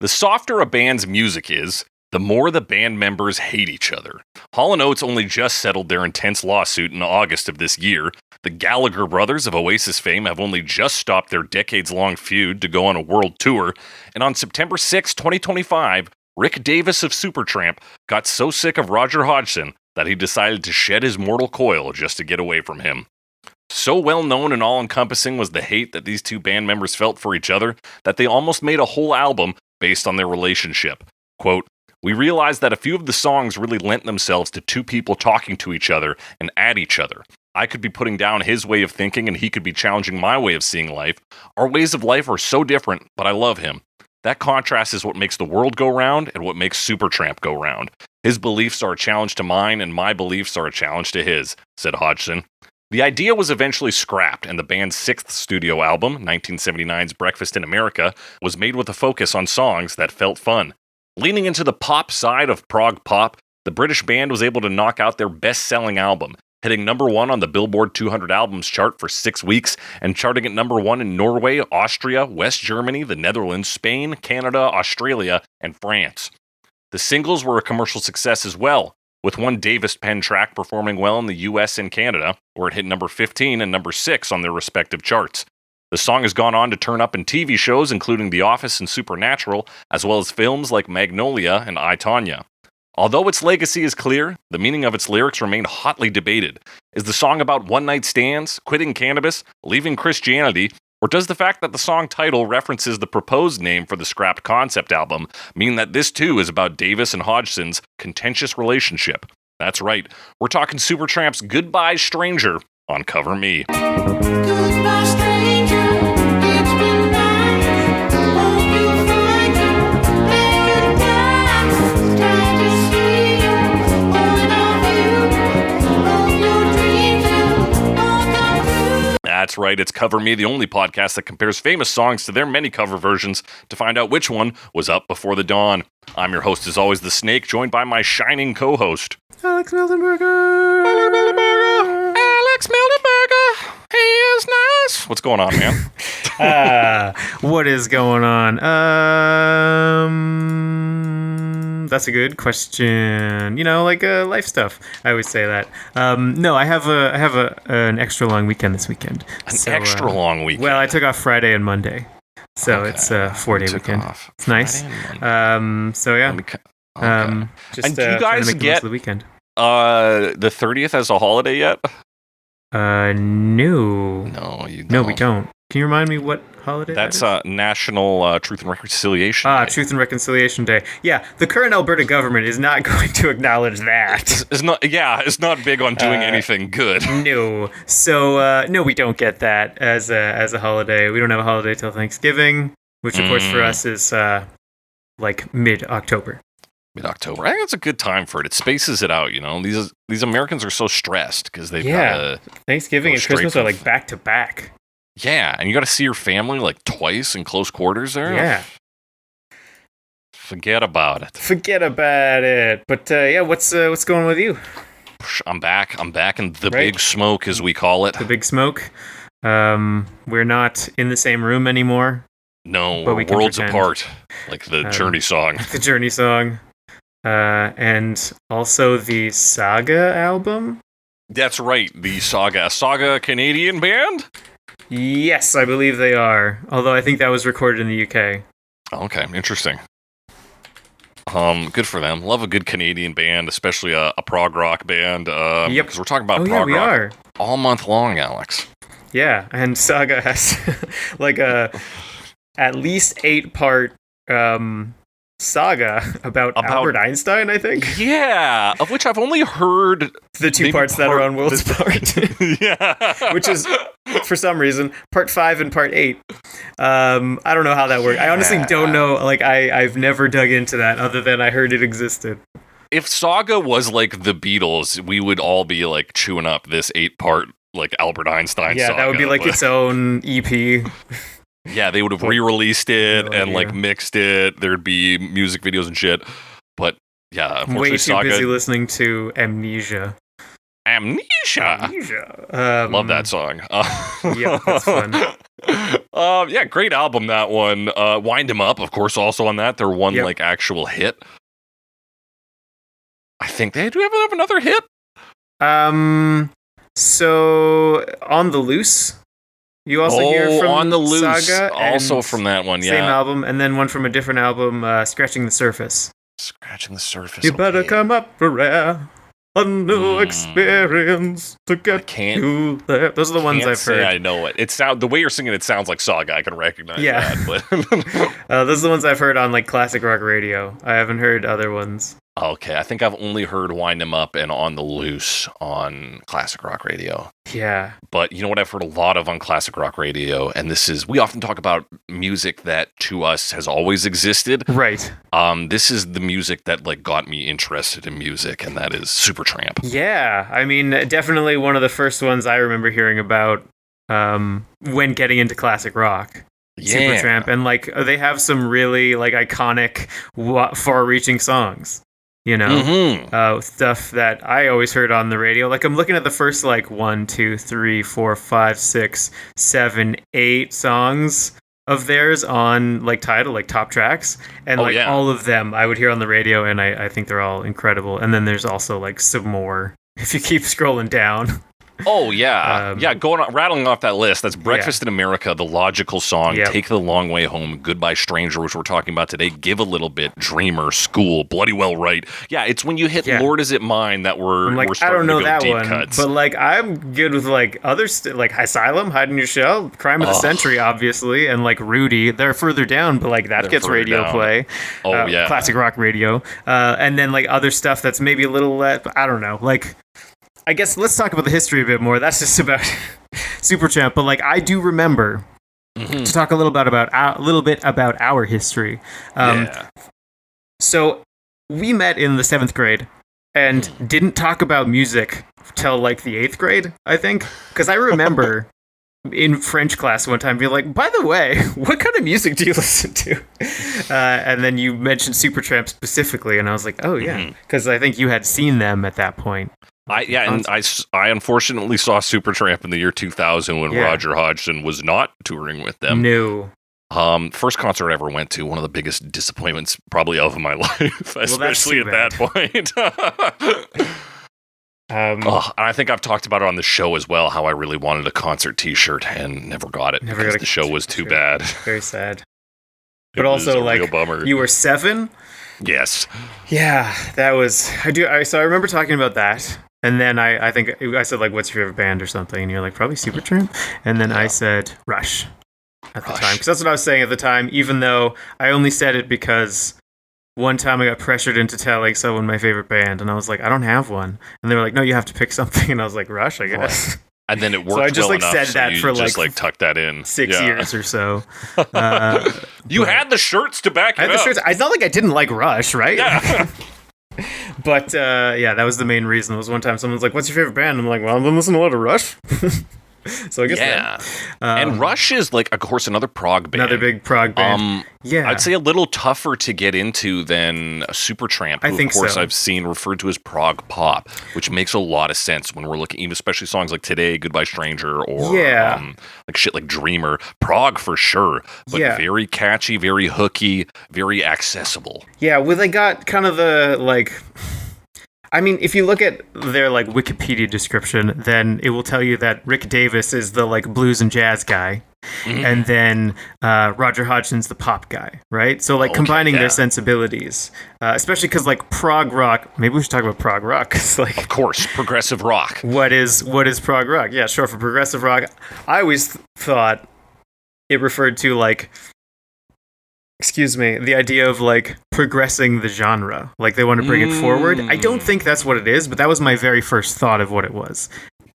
The softer a band's music is, the more the band members hate each other. Hall & Oates only just settled their intense lawsuit in August of this year. The Gallagher brothers of Oasis fame have only just stopped their decades-long feud to go on a world tour. And on September 6, 2025, Rick Davis of Supertramp got so sick of Roger Hodgson that he decided to shed his mortal coil just to get away from him. So well known and all-encompassing was the hate that these two band members felt for each other that they almost made a whole album based on their relationship. Quote, "We realized that a few of the songs really lent themselves to two people talking to each other and at each other. I could be putting down his way of thinking and he could be challenging my way of seeing life. Our ways of life are so different, but I love him. That contrast is what makes the world go round and what makes Supertramp go round. His beliefs are a challenge to mine and my beliefs are a challenge to his," said Hodgson. The idea was eventually scrapped, and the band's sixth studio album, 1979's Breakfast in America, was made with a focus on songs that felt fun. Leaning into the pop side of prog pop, the British band was able to knock out their best-selling album, hitting number 1 on the Billboard 200 Albums chart for 6 weeks, and charting at number 1 in Norway, Austria, West Germany, the Netherlands, Spain, Canada, Australia, and France. The singles were a commercial success as well, with one Davis Penn track performing well in the US and Canada, where it hit number 15 and number 6 on their respective charts. The song has gone on to turn up in TV shows including The Office and Supernatural, as well as films like Magnolia and I, Tonya. Although its legacy is clear, the meaning of its lyrics remain hotly debated. Is the song about one-night stands, quitting cannabis, leaving Christianity, or does the fact that the song title references the proposed name for the scrapped concept album mean that this too is about Davis and Hodgson's contentious relationship? That's right, we're talking Supertramp's Goodbye Stranger on Cover Me. Goodbye, stranger. It's been nice. Hope you find your paradise. Glad to see you. Point of view. Hope your dreams will all come true. That's right, it's Cover Me, the only podcast that compares famous songs to their many cover versions to find out which one was up before the dawn. I'm your host, as always, The Snake, joined by my shining co-host, Alex Mildenberger. Alex Mildenberger. He is nice. What's going on, man? What is going on? That's a good question. You know, like life stuff. I always say that. No, I have an extra long weekend this weekend. Extra long weekend. Well, I took off Friday and Monday, so Okay. it's a 4-day weekend. Off It's nice. Friday and Monday. So yeah. Okay. Just And do you trying to guys make the most get of the weekend. The 30th as a holiday yet? No. No, you don't. No, we don't. Can you remind me what holiday That's that is? National Truth and Reconciliation Day. Truth and Reconciliation Day. Yeah, the current Alberta government is not going to acknowledge that. It's not big on doing anything good. No. So, no, we don't get that as a holiday. We don't have a holiday till Thanksgiving, which, of course, for us is like mid-October. Mid-October. I think it's a good time for it. It spaces it out, you know. These Americans are so stressed because they've got Thanksgiving go and straight Christmas are from- like back to back. Yeah, and you got to see your family like twice in close quarters there. Yeah. Forget about it. Forget about it. But yeah, what's going on with you? I'm back. I'm back in the Right. big smoke, as we call it. The big smoke. We're not in the same room anymore. No, But we're we can worlds pretend. apart, like the Journey song. The Journey song. And also the Saga album. That's right, the Saga. Saga Canadian band? Yes, I believe they are. Although I think that was recorded in the UK. Okay, interesting. Good for them. Love a good Canadian band, especially a prog rock band. Yep. Because we're talking about Oh prog yeah, we rock are. all month long, Alex. Yeah, and Saga has like a at least 8-part saga about Albert Einstein, I think. Yeah, of which I've only heard The two maybe parts that are on Will's part. yeah. Which is, for some reason, part 5 and part 8. I don't know how that works. I honestly don't know. Like, I've never dug into that other than I heard it existed. If Saga was like the Beatles, we would all be like chewing up this 8-part like Albert Einstein Yeah, saga. that would be like but- its own E EP. Yeah, they would have re-released it No and like idea. mixed it. There'd be music videos and shit. But yeah, I'm unfortunately, way too Saga. busy listening to Amnesia. Amnesia. Love that song. Yep, that's fun. Yeah, great album, that one. Wind 'Em Up, of course, also on that. Their one Yep. like actual hit. I think they do have another hit. So On the Loose, you also hear from On the Loose, Saga, also and from that one. same Yeah, album, and then one from a different album, Scratching the Surface. Scratching the Surface. You better okay. come up for air. A new experience to get can't- you there. Those are the ones Can't I've say heard. I know it. The way you're singing it sounds like Saga. I can recognize Yeah. that. But Those are the ones I've heard on like classic rock radio. I haven't heard other ones. okay, I think I've only heard Wind 'Em Up and On the Loose on classic rock radio. Yeah. But you know what I've heard a lot of on classic rock radio, and we often talk about music that to us has always existed. Right. This is the music that like got me interested in music, and that is Supertramp. Yeah. I mean, definitely one of the first ones I remember hearing about when getting into classic rock. Yeah. Supertramp, and like they have some really like iconic, far-reaching songs. You know, Mhm. stuff that I always heard on the radio. Like I'm looking at the first like 1, 2, 3, 4, 5, 6, 7, 8 songs of theirs on like Tidal, like top tracks, and like yeah. all of them I would hear on the radio, and I think they're all incredible. And then there's also like some more if you keep scrolling down. Oh yeah, rattling off that list. That's "Breakfast in America," "The Logical Song," Yep. "Take the Long Way Home," "Goodbye Stranger," which we're talking about today. "Give a Little Bit," "Dreamer," "School," "Bloody Well Right." Yeah, it's when you hit Yeah. "Lord Is It Mine" that we're I'm like, I starting don't know to go that deep one, cuts. but like I'm good with like other like Asylum, Hide in Your Shell, Crime of the Century, obviously, and like Rudy. They're further down, but like that They're gets further radio down. play. Oh, yeah. classic rock radio, and then like other stuff that's maybe a little I don't know. Like I guess let's talk about the history a bit more. That's just about Supertramp, but like I do remember to talk a little bit about our history. Yeah. So we met in the 7th grade and didn't talk about music till like the 8th grade, I think. Because I remember in French class one time being like, by the way, what kind of music do you listen to? And then you mentioned Supertramp specifically, and I was like, oh yeah. Because I think you had seen them at that point. I unfortunately saw Supertramp in the year 2000 when Yeah. Roger Hodgson was not touring with them. No. First concert I ever went to, one of the biggest disappointments probably of my life, that's especially too at that point. And I think I've talked about it on the show as well, how I really wanted a concert t-shirt and never got it Never because got a the show was too t-shirt. bad. Very sad. It But was also, a real like, bummer. you were 7? Yes. Yeah, that was. So I remember talking about that. And then I think I said, like, what's your favorite band or something? And you're like, probably Supertramp. And then I said Rush at the Rush. time. Because that's what I was saying at the time, even though I only said it because one time I got pressured into telling someone my favorite band. And I was like, I don't have one. And they were like, no, you have to pick something. And I was like, Rush, I guess. And then it worked So I just, well like, enough, said so that you for, just like, tucked that in. 6 Yeah. years or so. You had the shirts to back it I had the up. shirts. It's not like I didn't like Rush, right? Yeah. But yeah, that was the main reason. It was one time someone's like, "What's your favorite band?" I'm like, "Well, I've been listening to a lot of Rush." So I guess Yeah. that. And Rush is, like, of course, another prog band. Another big prog band. Yeah, I'd say a little tougher to get into than Supertramp, who, I think of course, so. I've seen referred to as prog pop, which makes a lot of sense when we're looking, even especially songs like Today, Goodbye Stranger, or Yeah. like shit like Dreamer. Prog for sure, but Yeah. very catchy, very hooky, very accessible. yeah. Well, they got kind of the like. I mean, if you look at their like Wikipedia description, then it will tell you that Rick Davis is the like blues and jazz guy, and then Roger Hodgson's the pop guy, right? So like Okay, combining yeah. their sensibilities, especially because like prog rock. Maybe we should talk about prog rock. 'Cause, like, Of course, progressive rock. what is prog rock? Yeah, sure. For progressive rock, I always thought it referred to like, excuse me, the idea of like progressing the genre. Like they want to bring it forward. I don't think that's what it is, but that was my very first thought of what it was.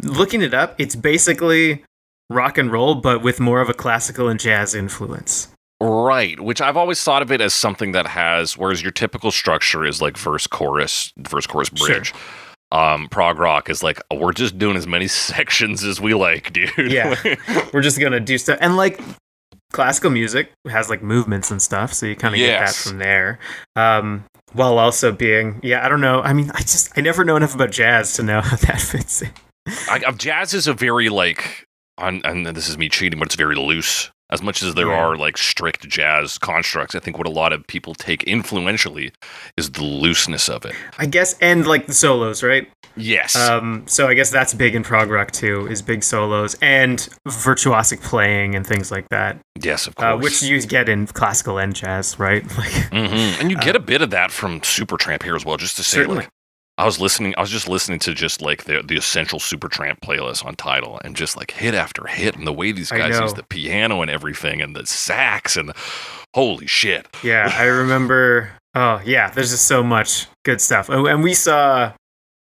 Looking it up, it's basically rock and roll, but with more of a classical and jazz influence. Right, which I've always thought of it as something that has, whereas your typical structure is like verse, chorus, bridge. Prog rock is like, we're just doing as many sections as we like, dude. Yeah. We're just gonna do stuff, and like classical music has like movements and stuff, so you kind of get that Yes. from there. while also being, I don't know. I mean, I never know enough about jazz to know how that fits in. Jazz is a very like, and this is me cheating, but it's very loose. As much as there are like strict jazz constructs, I think what a lot of people take influentially is the looseness of it. I guess, and like the solos, right? Yes. So I guess that's big in prog rock too, is big solos and virtuosic playing and things like that. Yes, of course. Which you get in classical and jazz, right? Like, and you get a bit of that from Supertramp here as well. Just to say, certainly. like, I was just listening to just like the essential Supertramp playlist on Tidal, and just like hit after hit, and the way these guys use the piano and everything, and the sax, and holy shit. Yeah, I remember. Oh yeah, there's just so much good stuff. Oh, and we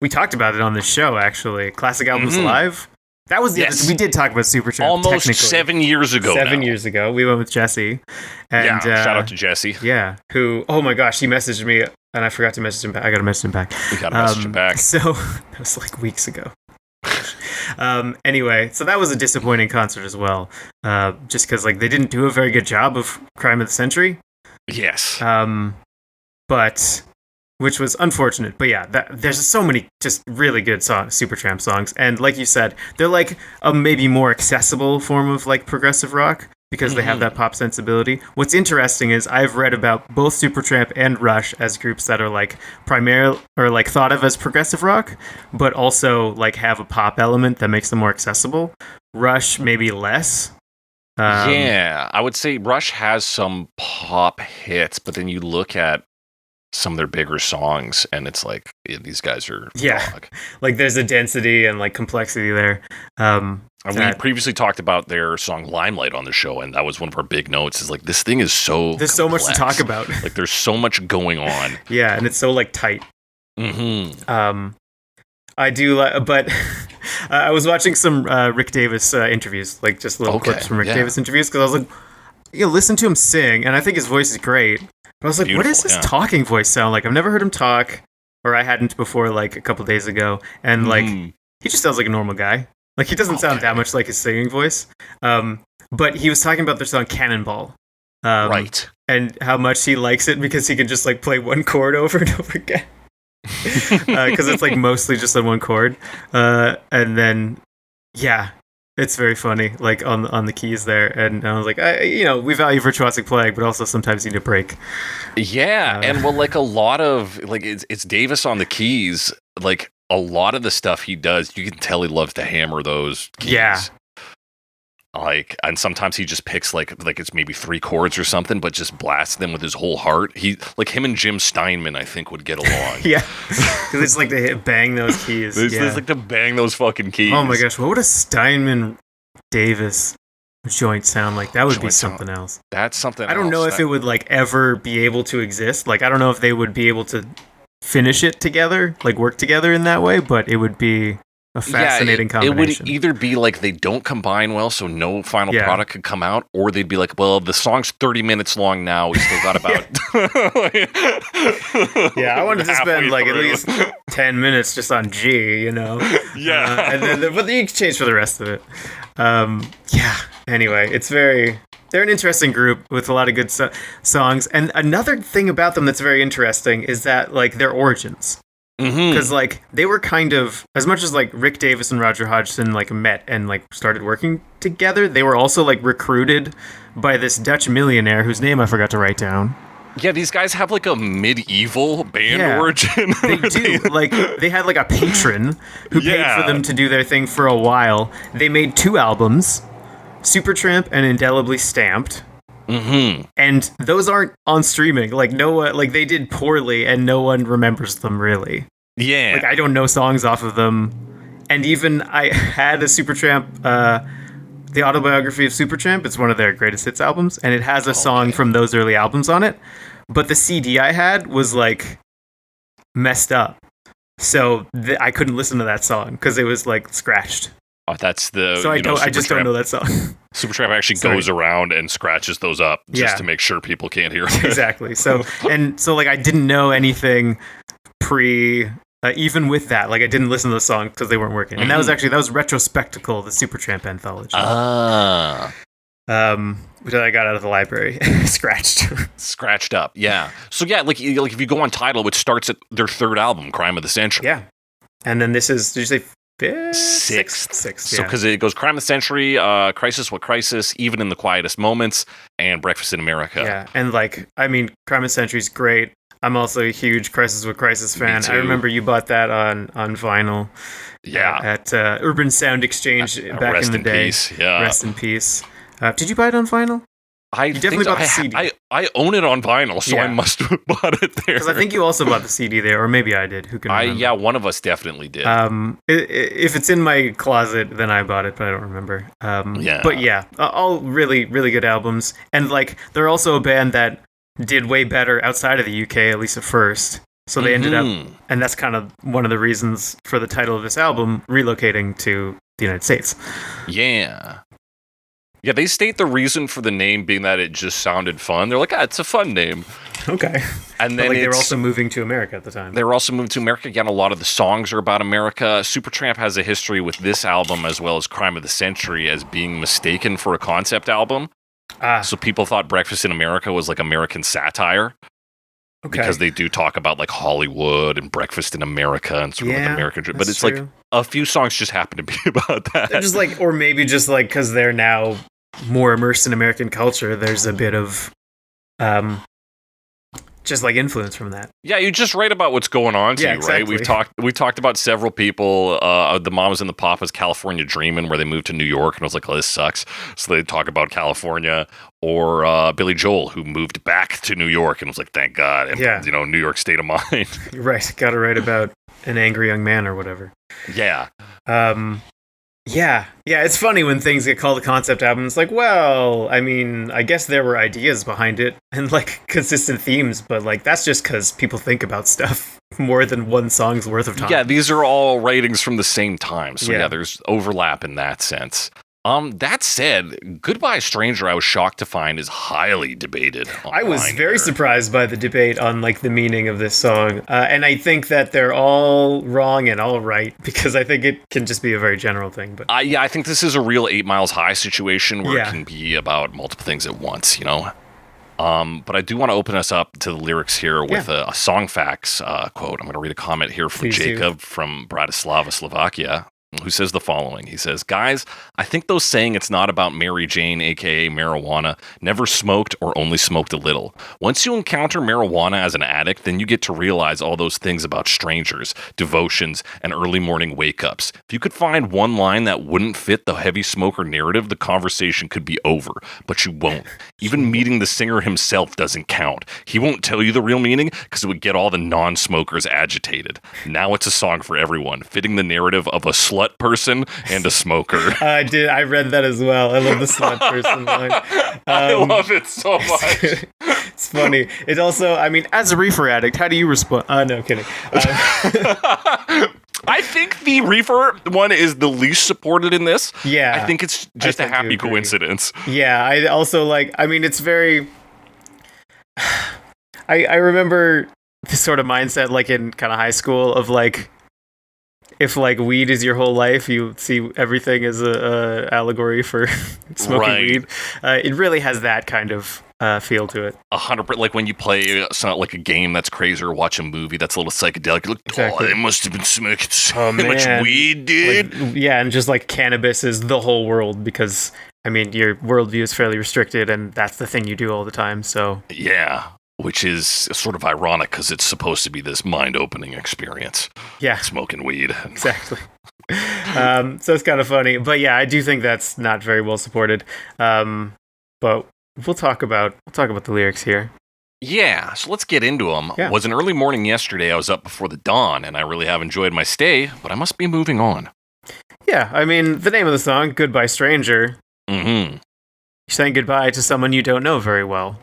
talked about it on the show actually. Classic Albums Live. That was the other, we did talk about Supertramp almost 7 years ago. 7 years ago, we went with Jesse. And, shout out to Jesse. Yeah, who? Oh my gosh, he messaged me, and I forgot to message him back. I got to message him back. We got to message him back. So that was like weeks ago. Anyway, so that was a disappointing concert as well, just because like they didn't do a very good job of Crime of the Century. Yes. But which was unfortunate. But yeah, there's so many just really good Supertramp songs, and like you said, they're like a maybe more accessible form of like progressive rock because they have that pop sensibility. What's interesting is I've read about both Supertramp and Rush as groups that are like primarily or like thought of as progressive rock, but also like have a pop element that makes them more accessible. Rush maybe less. Yeah, I would say Rush has some pop hits, but then you look at some of their bigger songs, and it's like these guys are dog. Like there's a density and like complexity there. And we previously talked about their song "Limelight" on the show, and that was one of our big notes. Is like this thing is so there's so much to talk about. Like there's so much going on. Yeah, and it's so like tight. I do, but I was watching some Rick Davis interviews, like just little clips from Rick Davis interviews, because I was like, listen to him sing, and I think his voice is great. But I was like, what does his talking voice sound like? I've never heard him talk, or I hadn't before, like a couple days ago, and like he just sounds like a normal guy. Like he doesn't sound that much like his singing voice. But he was talking about their song Cannonball, right, and how much he likes it because he can just like play one chord over and over again. Because it's like mostly just on one chord, and then it's very funny, like on the keys there. And I was like, we value virtuosic playing, but also sometimes need a break. Yeah, and well, like a lot of like it's Davis on the keys. Like a lot of the stuff he does, you can tell he loves to hammer those keys. Yeah. Like, and sometimes he just picks like it's maybe 3 chords or something, but just blasts them with his whole heart. He like him and Jim Steinman, I think, would get along. Yeah, because it's like they bang those keys. It's like to bang those fucking keys. Oh my gosh, what would a Steinman Davis joint sound like? That would be something else. That's something. I don't know if it would like ever be able to exist. Like, I don't know if they would be able to finish it together, like work together in that way. But it would be a fascinating combination. It would either be like they don't combine well, so no final product could come out, or they'd be like, well, the song's 30 minutes long now. We still got about... I wanted to spend like at least 10 minutes just on G, Yeah. And then, but you can change for the rest of it. Anyway, they're an interesting group with a lot of good songs. And another thing about them that's very interesting is that like their origins. Because like they were kind of, as much as like Rick Davis and Roger Hodgson like met and like started working together, they were also like recruited by this Dutch millionaire whose name I forgot to write down. Yeah, these guys have like a medieval band origin. They do. Like they had like a patron who paid for them to do their thing for a while. They made 2 albums, Supertramp and Indelibly Stamped. And those aren't on streaming. Like no one, like they did poorly, and no one remembers them really. Yeah, like I don't know songs off of them. And even I had a Supertramp, the autobiography of Supertramp. It's one of their greatest hits albums, and it has a song from those early albums on it. But the CD I had was like messed up, so I couldn't listen to that song because it was like scratched. Oh, that's the. So I just don't know that song. Supertramp actually goes around and scratches those up just to make sure people can't hear them. Exactly. So like I didn't know anything even with that. Like I didn't listen to the song because they weren't working. And that was Retrospectacle, the Supertramp anthology. which I got out of the library, scratched. Scratched up, yeah. So yeah, like if you go on Tidal, it starts at their third album, Crime of the Century. Yeah, and then this is, did you say fifth? Sixth. Sixth. So Yeah. because it goes Crime of the Century, Crisis What Crisis, Even in the Quietest Moments, and Breakfast in America. Yeah, and like, I mean, Crime of Century's great. I'm also a huge Crisis with Crisis fan. too. I remember you bought that on vinyl. Yeah. At Urban Sound Exchange back Rest in the in day. peace. Yeah. Rest in peace. Did you buy it on vinyl? I definitely think bought the CD. I own it on vinyl, so I Yeah. must have bought it there. Because I think you also bought the CD there, or maybe I did. Who can remember? yeah, one of us definitely did. If it's in my closet, then I bought it, but I don't remember. Yeah. But yeah, all really, really good albums. And like, they're also a band that did way better outside of the UK, at least at first. So they ended up, and that's kind of one of the reasons for the title of this album, relocating to the United States. Yeah. Yeah, they state the reason for the name being that it just sounded fun. They're like, it's a fun name. Okay. And But then like, they were it's- also moving to America at the time. They were also moved to America. Again, a lot of the songs are about America. Supertramp has a history with this album as well as Crime of the Century as being mistaken for a concept album. So people thought Breakfast in America was like American satire Okay. because they do talk about like Hollywood and Breakfast in America and sort of like American. But that's it's like true. a few songs just happen to be about that. They're just like, or maybe just like because they're now more immersed in American culture, there's a bit of just like influence from that. Yeah, you just write about what's going on to Yeah, you, right? exactly. We've talked about several people, the Mamas and the Papas, California Dreamin', where they moved to New York, and I was like, oh, this sucks. So they talk about California, or Billy Joel, who moved back to New York, and was like, thank God, and, Yeah. New York state of mind. You're right. Got to write about an angry young man or whatever. Yeah, Yeah. It's funny when things get called a concept album. It's like, well, I mean, I guess there were ideas behind it and like consistent themes, but like that's just because people think about stuff more than one song's worth of time. yeah, these are all writings from the same time, so Yeah. yeah, there's overlap in that sense. That said, Goodbye Stranger, I was shocked to find is highly debated. I was online very here. surprised by the debate on like the meaning of this song, and I think that they're all wrong and all right because I think it can just be a very general thing. But Yeah, I think this is a real 8 Miles High situation where Yeah. it can be about multiple things at once, But I do want to open us up to the lyrics here with a Song Facts quote. I'm going to read a comment here from Please do. Jacob from Bratislava, Slovakia, who says the following. He says, guys, I think those saying it's not about Mary Jane, aka marijuana, never smoked or only smoked a little. Once you encounter marijuana as an addict, then you get to realize all those things about strangers, devotions, and early morning wake-ups. If you could find one line that wouldn't fit the heavy smoker narrative, the conversation could be over, but you won't. Even meeting the singer himself doesn't count. He won't tell you the real meaning because it would get all the non-smokers agitated. Now it's a song for everyone, fitting the narrative of a slut person and a smoker. I read that as well. I love the slut person line. I love it so much. It's funny. It also, I mean, as a reefer addict, how do you respond? No, kidding. I think the reefer one is the least supported in this. Yeah, I think it's just a I do happy agree. coincidence. Yeah, I also like, I mean, it's very. I remember this sort of mindset, like in kind of high school, of like, if like weed is your whole life, you see everything as a allegory for smoking Right. weed. It really has that kind of feel to it. 100%, like when you play like a game that's crazy or watch a movie that's a little psychedelic. You're like, Exactly. oh, they must have been smoking so Oh, much man. weed, dude. Like, yeah, and just like cannabis is the whole world because I mean your worldview is fairly restricted, and that's the thing you do all the time. So Yeah, which is sort of ironic because it's supposed to be this mind-opening experience, yeah, smoking weed. exactly. So it's kind of funny, but yeah, I do think that's not very well supported. But we'll talk about the lyrics here. Yeah, so let's get into them. Yeah. Was an early morning yesterday. I was up before the dawn, and I really have enjoyed my stay, but I must be moving on. Yeah, I mean the name of the song, "Goodbye Stranger." Mm-hmm. You're saying goodbye to someone you don't know very well.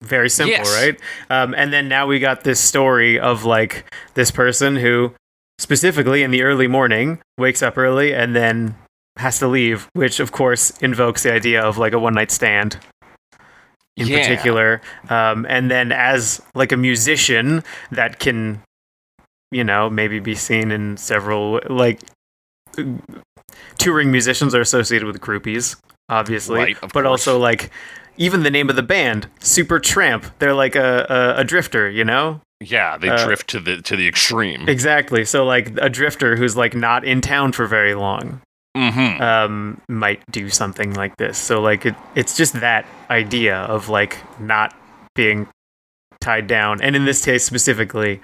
Very simple, Yes. right? And then now we got this story of like this person who, specifically in the early morning, wakes up early and then has to leave, which of course invokes the idea of like a one-night stand in Yeah. particular. And then as like a musician that can, maybe be seen in several like touring musicians are associated with groupies. obviously, Right, of but course. also like even the name of the band, Supertramp. They're like a drifter, you know? Yeah, they drift to the extreme. Exactly. So like a drifter who's like not in town for very long might do something like this. So like it's just that idea of like not being tied down, and in this case specifically,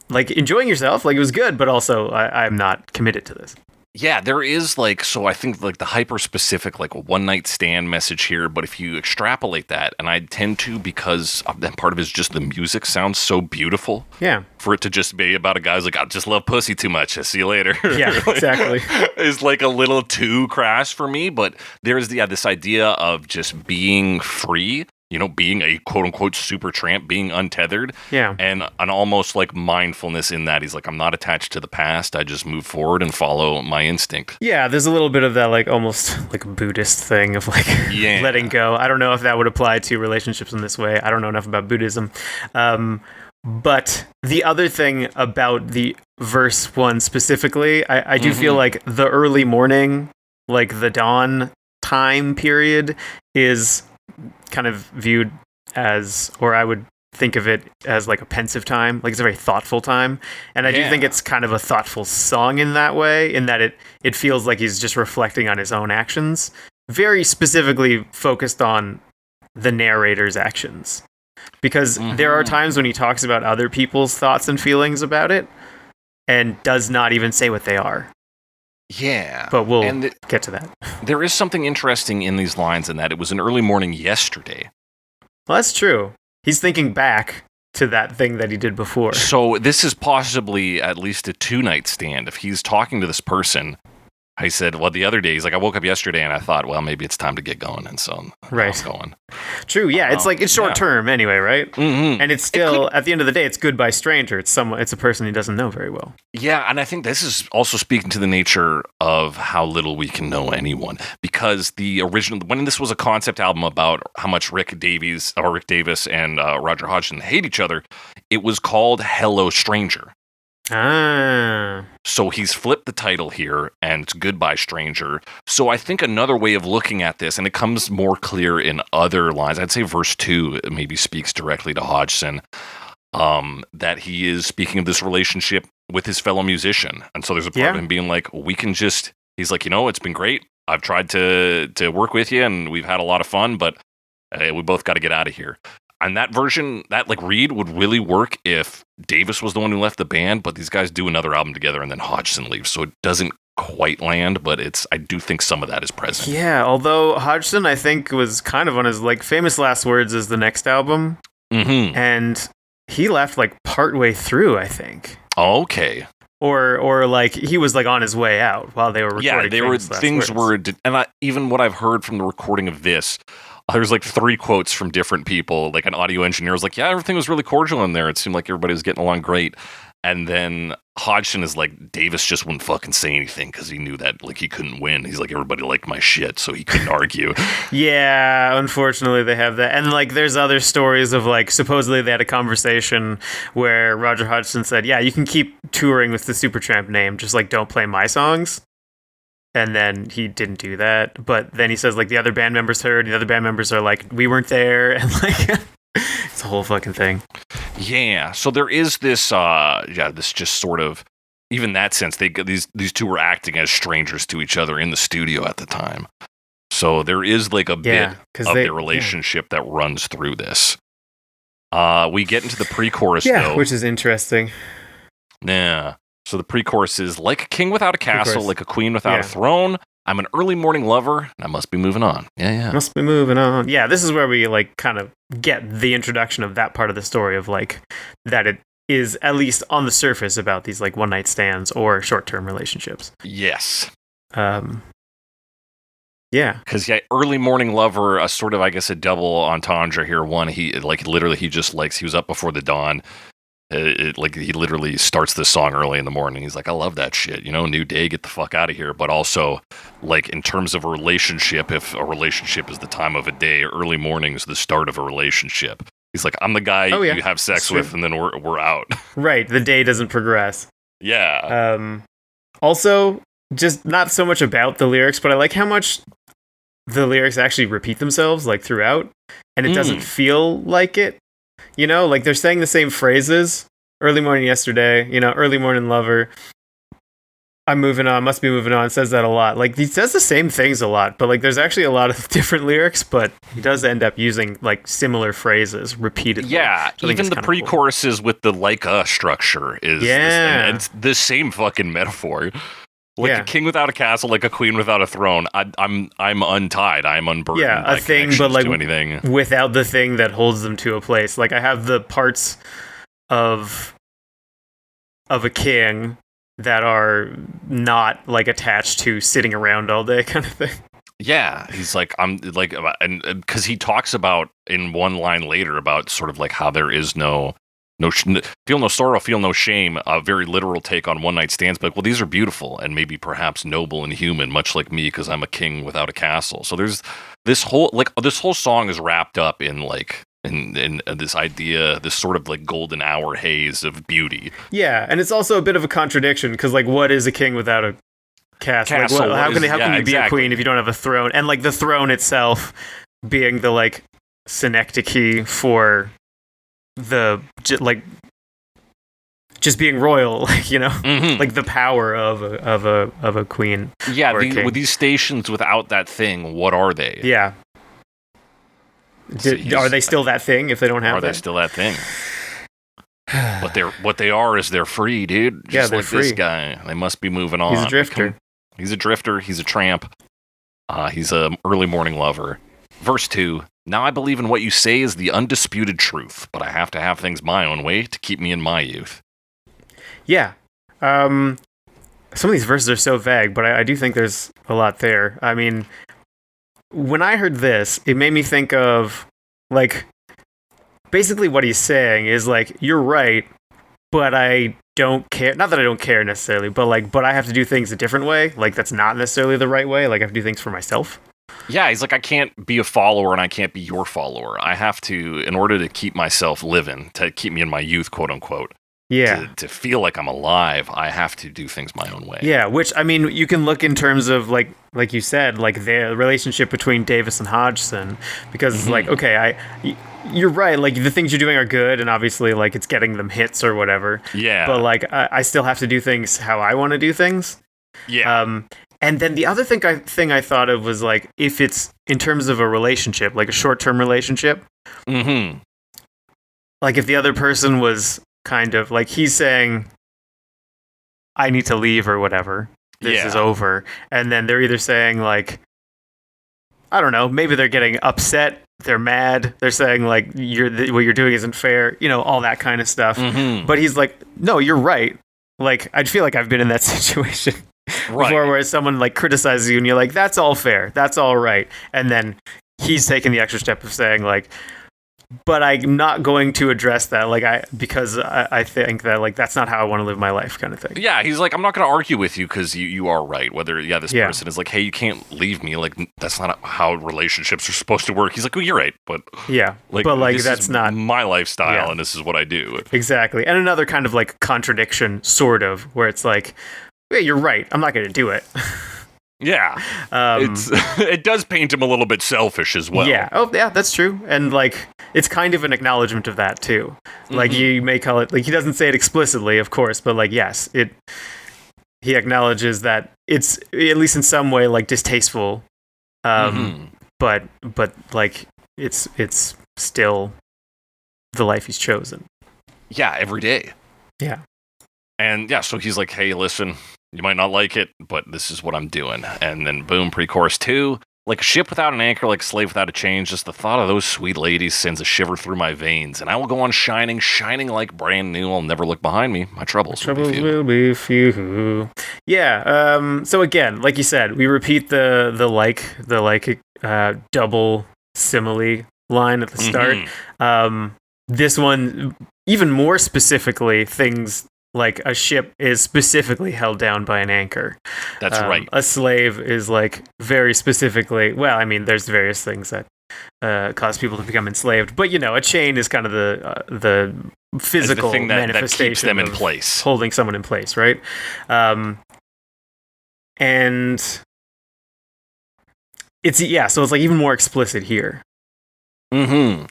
like enjoying yourself. Like it was good, but also I'm not committed to this. Yeah, there is like, so I think like the hyper specific, like a one night stand message here. But if you extrapolate that, and I tend to, because that part of it is just the music sounds so beautiful. Yeah. For it to just be about a guy who's like, I just love pussy too much. I'll see you later. Yeah, exactly. Is like a little too crass for me. But there's this idea of just being free. You know, being a quote unquote super tramp, being untethered. Yeah. And an almost like mindfulness in that. He's like, I'm not attached to the past. I just move forward and follow my instinct. Yeah, there's a little bit of that like almost like Buddhist thing of like Yeah. letting go. I don't know if that would apply to relationships in this way. I don't know enough about Buddhism. But the other thing about the verse 1 specifically, I do feel like the early morning, like the dawn time period is kind of viewed as, or I would think of it as like a pensive time, like it's a very thoughtful time. And I do think it's kind of a thoughtful song in that way, in that it feels like he's just reflecting on his own actions, very specifically focused on the narrator's actions. Because there are times when he talks about other people's thoughts and feelings about it and does not even say what they are. Yeah. But we'll get to that. There is something interesting in these lines in that it was an early morning yesterday. Well, that's true. He's thinking back to that thing that he did before. So this is possibly at least a 2-night stand. If he's talking to this person, I said, well, the other day, he's like, I woke up yesterday and I thought, well, maybe it's time to get going. And so I'm going. True, yeah. It's like, it's short term anyway, right? Mm-hmm. And it's still, at the end of the day, it's goodbye stranger. It's a person he doesn't know very well. Yeah, and I think this is also speaking to the nature of how little we can know anyone. Because the original, when this was a concept album about how much Rick Davis and Roger Hodgson hate each other, it was called Hello Stranger. Ah. So he's flipped the title here, and it's Goodbye Stranger. So I think another way of looking at this, and it comes more clear in other lines, I'd say verse 2 maybe speaks directly to Hodgson, that he is speaking of this relationship with his fellow musician. And so there's a part of him being like, he's like, it's been great. I've tried to work with you, and we've had a lot of fun, but we both got to get out of here. And that version, that like read would really work if Davis was the one who left the band, but these guys do another album together and then Hodgson leaves. So it doesn't quite land, but I do think some of that is present. Yeah, although Hodgson, I think, was kind of on his like famous last words as the next album. Mm-hmm. And he left like partway through, I think. Okay. Or like he was like on his way out while they were recording. Yeah, even what I've heard from the recording of this, there's like 3 quotes from different people. Like an audio engineer was like, yeah, everything was really cordial in there. It seemed like everybody was getting along great. And then Hodgson is like, Davis just wouldn't fucking say anything because he knew that like he couldn't win. He's like, everybody liked my shit, so he couldn't argue. Yeah, unfortunately they have that. And like there's other stories of like supposedly they had a conversation where Roger Hodgson said, yeah, you can keep touring with the Supertramp name, just like don't play my songs. And then he didn't do that. But then he says like the other band members heard, and the other band members are like, we weren't there, and like it's a whole fucking thing. Yeah, so there is this this just sort of, even that sense, these two were acting as strangers to each other in the studio at the time. So there is like a bit of their relationship that runs through this. We get into the pre-chorus though. Which is interesting. Yeah. So the pre-chorus is, like a king without a castle, like a queen without a throne. I'm an early morning lover, and I must be moving on. Yeah. Must be moving on. Yeah, this is where we like kind of get the introduction of that part of the story of like that it is at least on the surface about these like one night stands or short-term relationships. Yes. Yeah. Because early morning lover, a sort of, I guess, a double entendre here. One, he like literally he was up before the dawn. Like he literally starts this song early in the morning. He's like, I love that shit. New day, get the fuck out of here. But also, like in terms of a relationship, if a relationship is the time of a day, early morning is the start of a relationship. He's like, I'm the guy you have sex with, and then we're out. Right. The day doesn't progress. Yeah. Also, just not so much about the lyrics, but I like how much the lyrics actually repeat themselves like throughout, and it doesn't feel like it. You know, like they're saying the same phrases. Early morning yesterday, you know, early morning lover. I'm moving on, must be moving on, says that a lot. Like, he says the same things a lot, but, like, there's actually a lot of different lyrics, but he does end up using, like, similar phrases repeatedly. Yeah, So I think even it's the kinda pre-choruses with the structure is and it's the same fucking metaphor. Like a king without a castle, like a queen without a throne. I'm untied. I'm unburdened. Yeah, by a thing, but, like, to anything. without the thing that holds them to a place. Like, I have the parts of a king that are not like attached to sitting around all day kind of thing. Yeah, he's like, I'm like, and because he talks about in one line later about sort of like how there is feel no sorrow, feel no shame, a very literal take on one night stands. But well, these are beautiful and maybe perhaps noble and human, much like me, because I'm a king without a castle. So there's this whole song is wrapped up in like in this idea, this sort of like golden hour haze of beauty. Yeah, and it's also a bit of a contradiction because like, what is a king without a castle? Like, how can you be a queen if you don't have a throne? And like the throne itself being the like synecdoche for the like just being royal, like, you know, like the power of a queen. Yeah, or a king. with these stations without that thing, what are they? Yeah. Are they still that thing if they don't have Are they still that thing? But what they are is they're free, dude. Just they're like free. this guy. They must be moving on. He's a drifter. He's a drifter. He's a tramp. He's a early morning lover. Verse 2. Now I believe in what you say is the undisputed truth, but I have to have things my own way to keep me in my youth. Yeah. Some of these verses are so vague, but I do think there's a lot there. I mean, when I heard this, it made me think of, like, basically what he's saying is, like, you're right, but I don't care. Not that I don't care necessarily, but, like, but I have to do things a different way. Like, that's not necessarily the right way. Like, I have to do things for myself. Yeah, he's like, I can't be a follower and I can't be your follower. I have to, in order to keep myself living, to keep me in my youth, quote unquote. Yeah. To feel like I'm alive, I have to do things my own way. Yeah, which, I mean, you can look in terms of, like you said, like the relationship between Davis and Hodgson, because it's like, okay, you're right, like the things you're doing are good, and obviously, like, it's getting them hits or whatever. Yeah. But, like, I still have to do things how I want to do things. Yeah. And then the other thing I thought of was, like, if it's in terms of a relationship, like a short-term relationship, like if the other person was kind of like, he's saying, I need to leave or whatever, this is over, and then they're either saying, like, I don't know, maybe they're getting upset, they're mad, they're saying, like, what you're doing isn't fair, you know, all that kind of stuff. But he's like, no, you're right. Like, I'd feel like I've been in that situation before, where someone like criticizes you and you're like, that's all fair, that's all right, and then he's taking the extra step of saying, like, but I'm not going to address that, like, because I think that, like, that's not how I want to live my life, kind of thing. Yeah, he's like, I'm not going to argue with you because you are right. Whether this person is like, hey, you can't leave me. Like, that's not how relationships are supposed to work. He's like, well, you're right, but that's not my lifestyle, and this is what I do. Exactly, and another kind of like contradiction, sort of, where it's like, yeah, you're right, I'm not going to do it. Yeah, it does paint him a little bit selfish as well. Yeah, that's true, and like it's kind of an acknowledgement of that too. Like you may call it, like he doesn't say it explicitly, of course, but like yes, he acknowledges that it's at least in some way like distasteful, but like it's still the life he's chosen. Yeah, every day. Yeah, and so he's like, hey, listen. You might not like it, but this is what I'm doing. And then boom, pre-chorus 2. Like a ship without an anchor, like a slave without a chain, just the thought of those sweet ladies sends a shiver through my veins. And I will go on shining like brand new. I'll never look behind me. My troubles will be few. Yeah, so again, like you said, we repeat the double simile line at the start. This one, even more specifically, things like a ship is specifically held down by an anchor. That's right. A slave is like very specifically, well, I mean, there's various things that cause people to become enslaved, but you know, a chain is kind of the physical thing that manifestation keeps them in place, holding someone in place, right? And so it's like even more explicit here. Mm-hmm.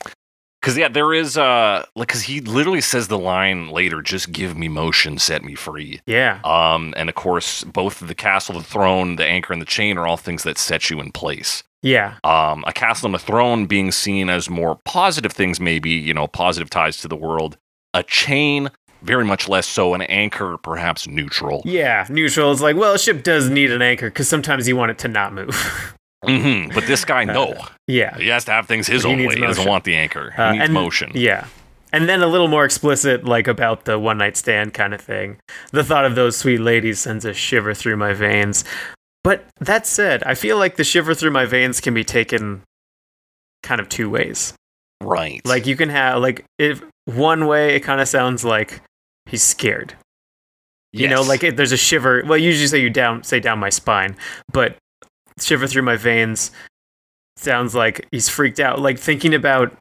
Because there is because he literally says the line later, "Just give me motion, set me free." Yeah. And of course, both the castle, the throne, the anchor, and the chain are all things that set you in place. Yeah. A castle and a throne being seen as more positive things, maybe, positive ties to the world. A chain, very much less so. An anchor, perhaps neutral. Yeah. Neutral is like, well, a ship does need an anchor because sometimes you want it to not move. Mm-hmm. But this guy, no. Yeah. He has to have things his He own way. needs He doesn't motion. want the anchor. He needs motion. Yeah. And then a little more explicit, like about the one night stand kind of thing. The thought of those sweet ladies sends a shiver through my veins. But that said, I feel like the shiver through my veins can be taken kind of two ways. Right. Like you can have, like, if one way it kind of sounds like he's scared. You know, like there's a shiver. Well, usually say down my spine, but shiver through my veins sounds like he's freaked out, like thinking about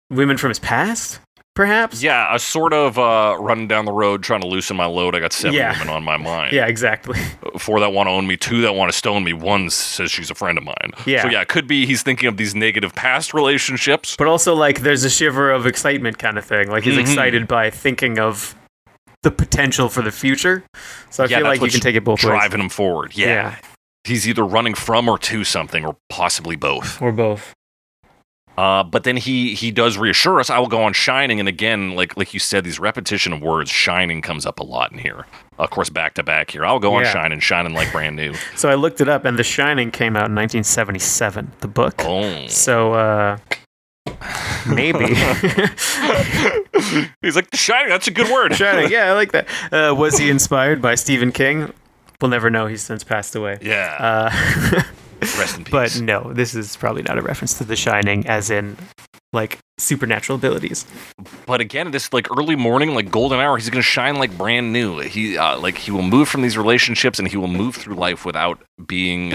women from his past, perhaps. Yeah, a sort of running down the road trying to loosen my load. I got 7 women on my mind. Yeah, exactly. 4 that want to own me, 2 that want to stone me, 1 says she's a friend of mine. Yeah. So yeah, it could be he's thinking of these negative past relationships. But also, like, there's a shiver of excitement kind of thing. Like, he's excited by thinking of the potential for the future. So I feel like you can take it both ways. Driving him forward. Yeah. He's either running from or to something, or possibly both. Or both. But then he does reassure us, I will go on shining. And again, like you said, these repetition of words, shining comes up a lot in here. Of course, back to back here. I'll go on shining like brand new. So I looked it up, and The Shining came out in 1977, the book. Oh. So, maybe. He's like, The Shining, that's a good word. Shining, yeah, I like that. Was he inspired by Stephen King? We'll never know. He's since passed away. Yeah. Rest in peace. But no, this is probably not a reference to The Shining, as in, like, supernatural abilities. But again, this like early morning, like golden hour, he's gonna shine like brand new. He he will move from these relationships, and he will move through life without being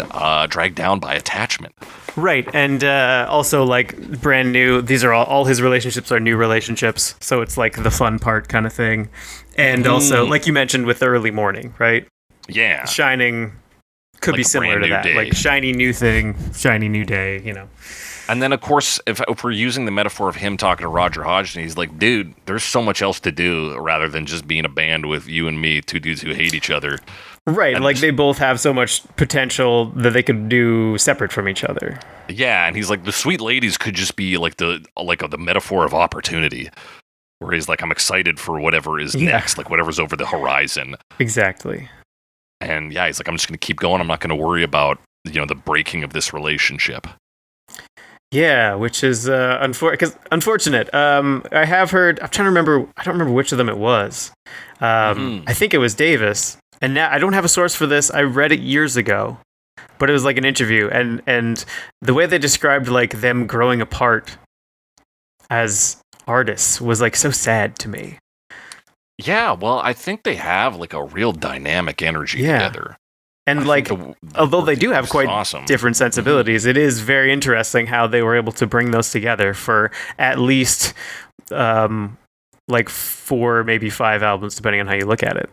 dragged down by attachment. Right, and also like brand new. These are all his relationships are new relationships, so it's like the fun part kind of thing. And also, like you mentioned with the early morning, right? Yeah, Shining could Like be a similar brand to new that, day. like shiny new thing, shiny new day, you know. And then, of course, if we're using the metaphor of him talking to Roger Hodgson, he's like, dude, there's so much else to do rather than just being a band with you and me, 2 dudes who hate each other. Right, And like they both have so much potential that they could do separate from each other. Yeah, and he's like, the sweet ladies could just be like the metaphor of opportunity, where he's like, I'm excited for whatever is next, like whatever's over the horizon. Exactly. And yeah, he's like, I'm just going to keep going. I'm not going to worry about, the breaking of this relationship. Yeah, which is unfortunate. I have heard. I'm trying to remember. I don't remember which of them it was. I think it was Davis. And now I don't have a source for this. I read it years ago, but it was like an interview, and the way they described like them growing apart as artists was like so sad to me. Yeah, well, I think they have like a real dynamic energy together. And I like, think although they do have it's quite awesome. different sensibilities, it is very interesting how they were able to bring those together for at least like 4, maybe 5 albums, depending on how you look at it.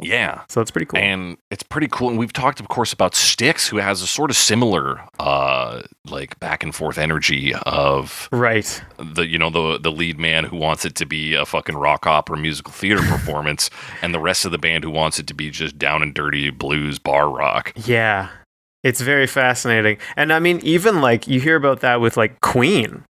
Yeah. So it's pretty cool. And it's pretty cool. And we've talked, of course, about Styx, who has a sort of similar, like back and forth energy of right. the lead man who wants it to be a fucking rock opera musical theater performance, and the rest of the band who wants it to be just down and dirty blues bar rock. Yeah, it's very fascinating. And I mean, even like you hear about that with like Queen.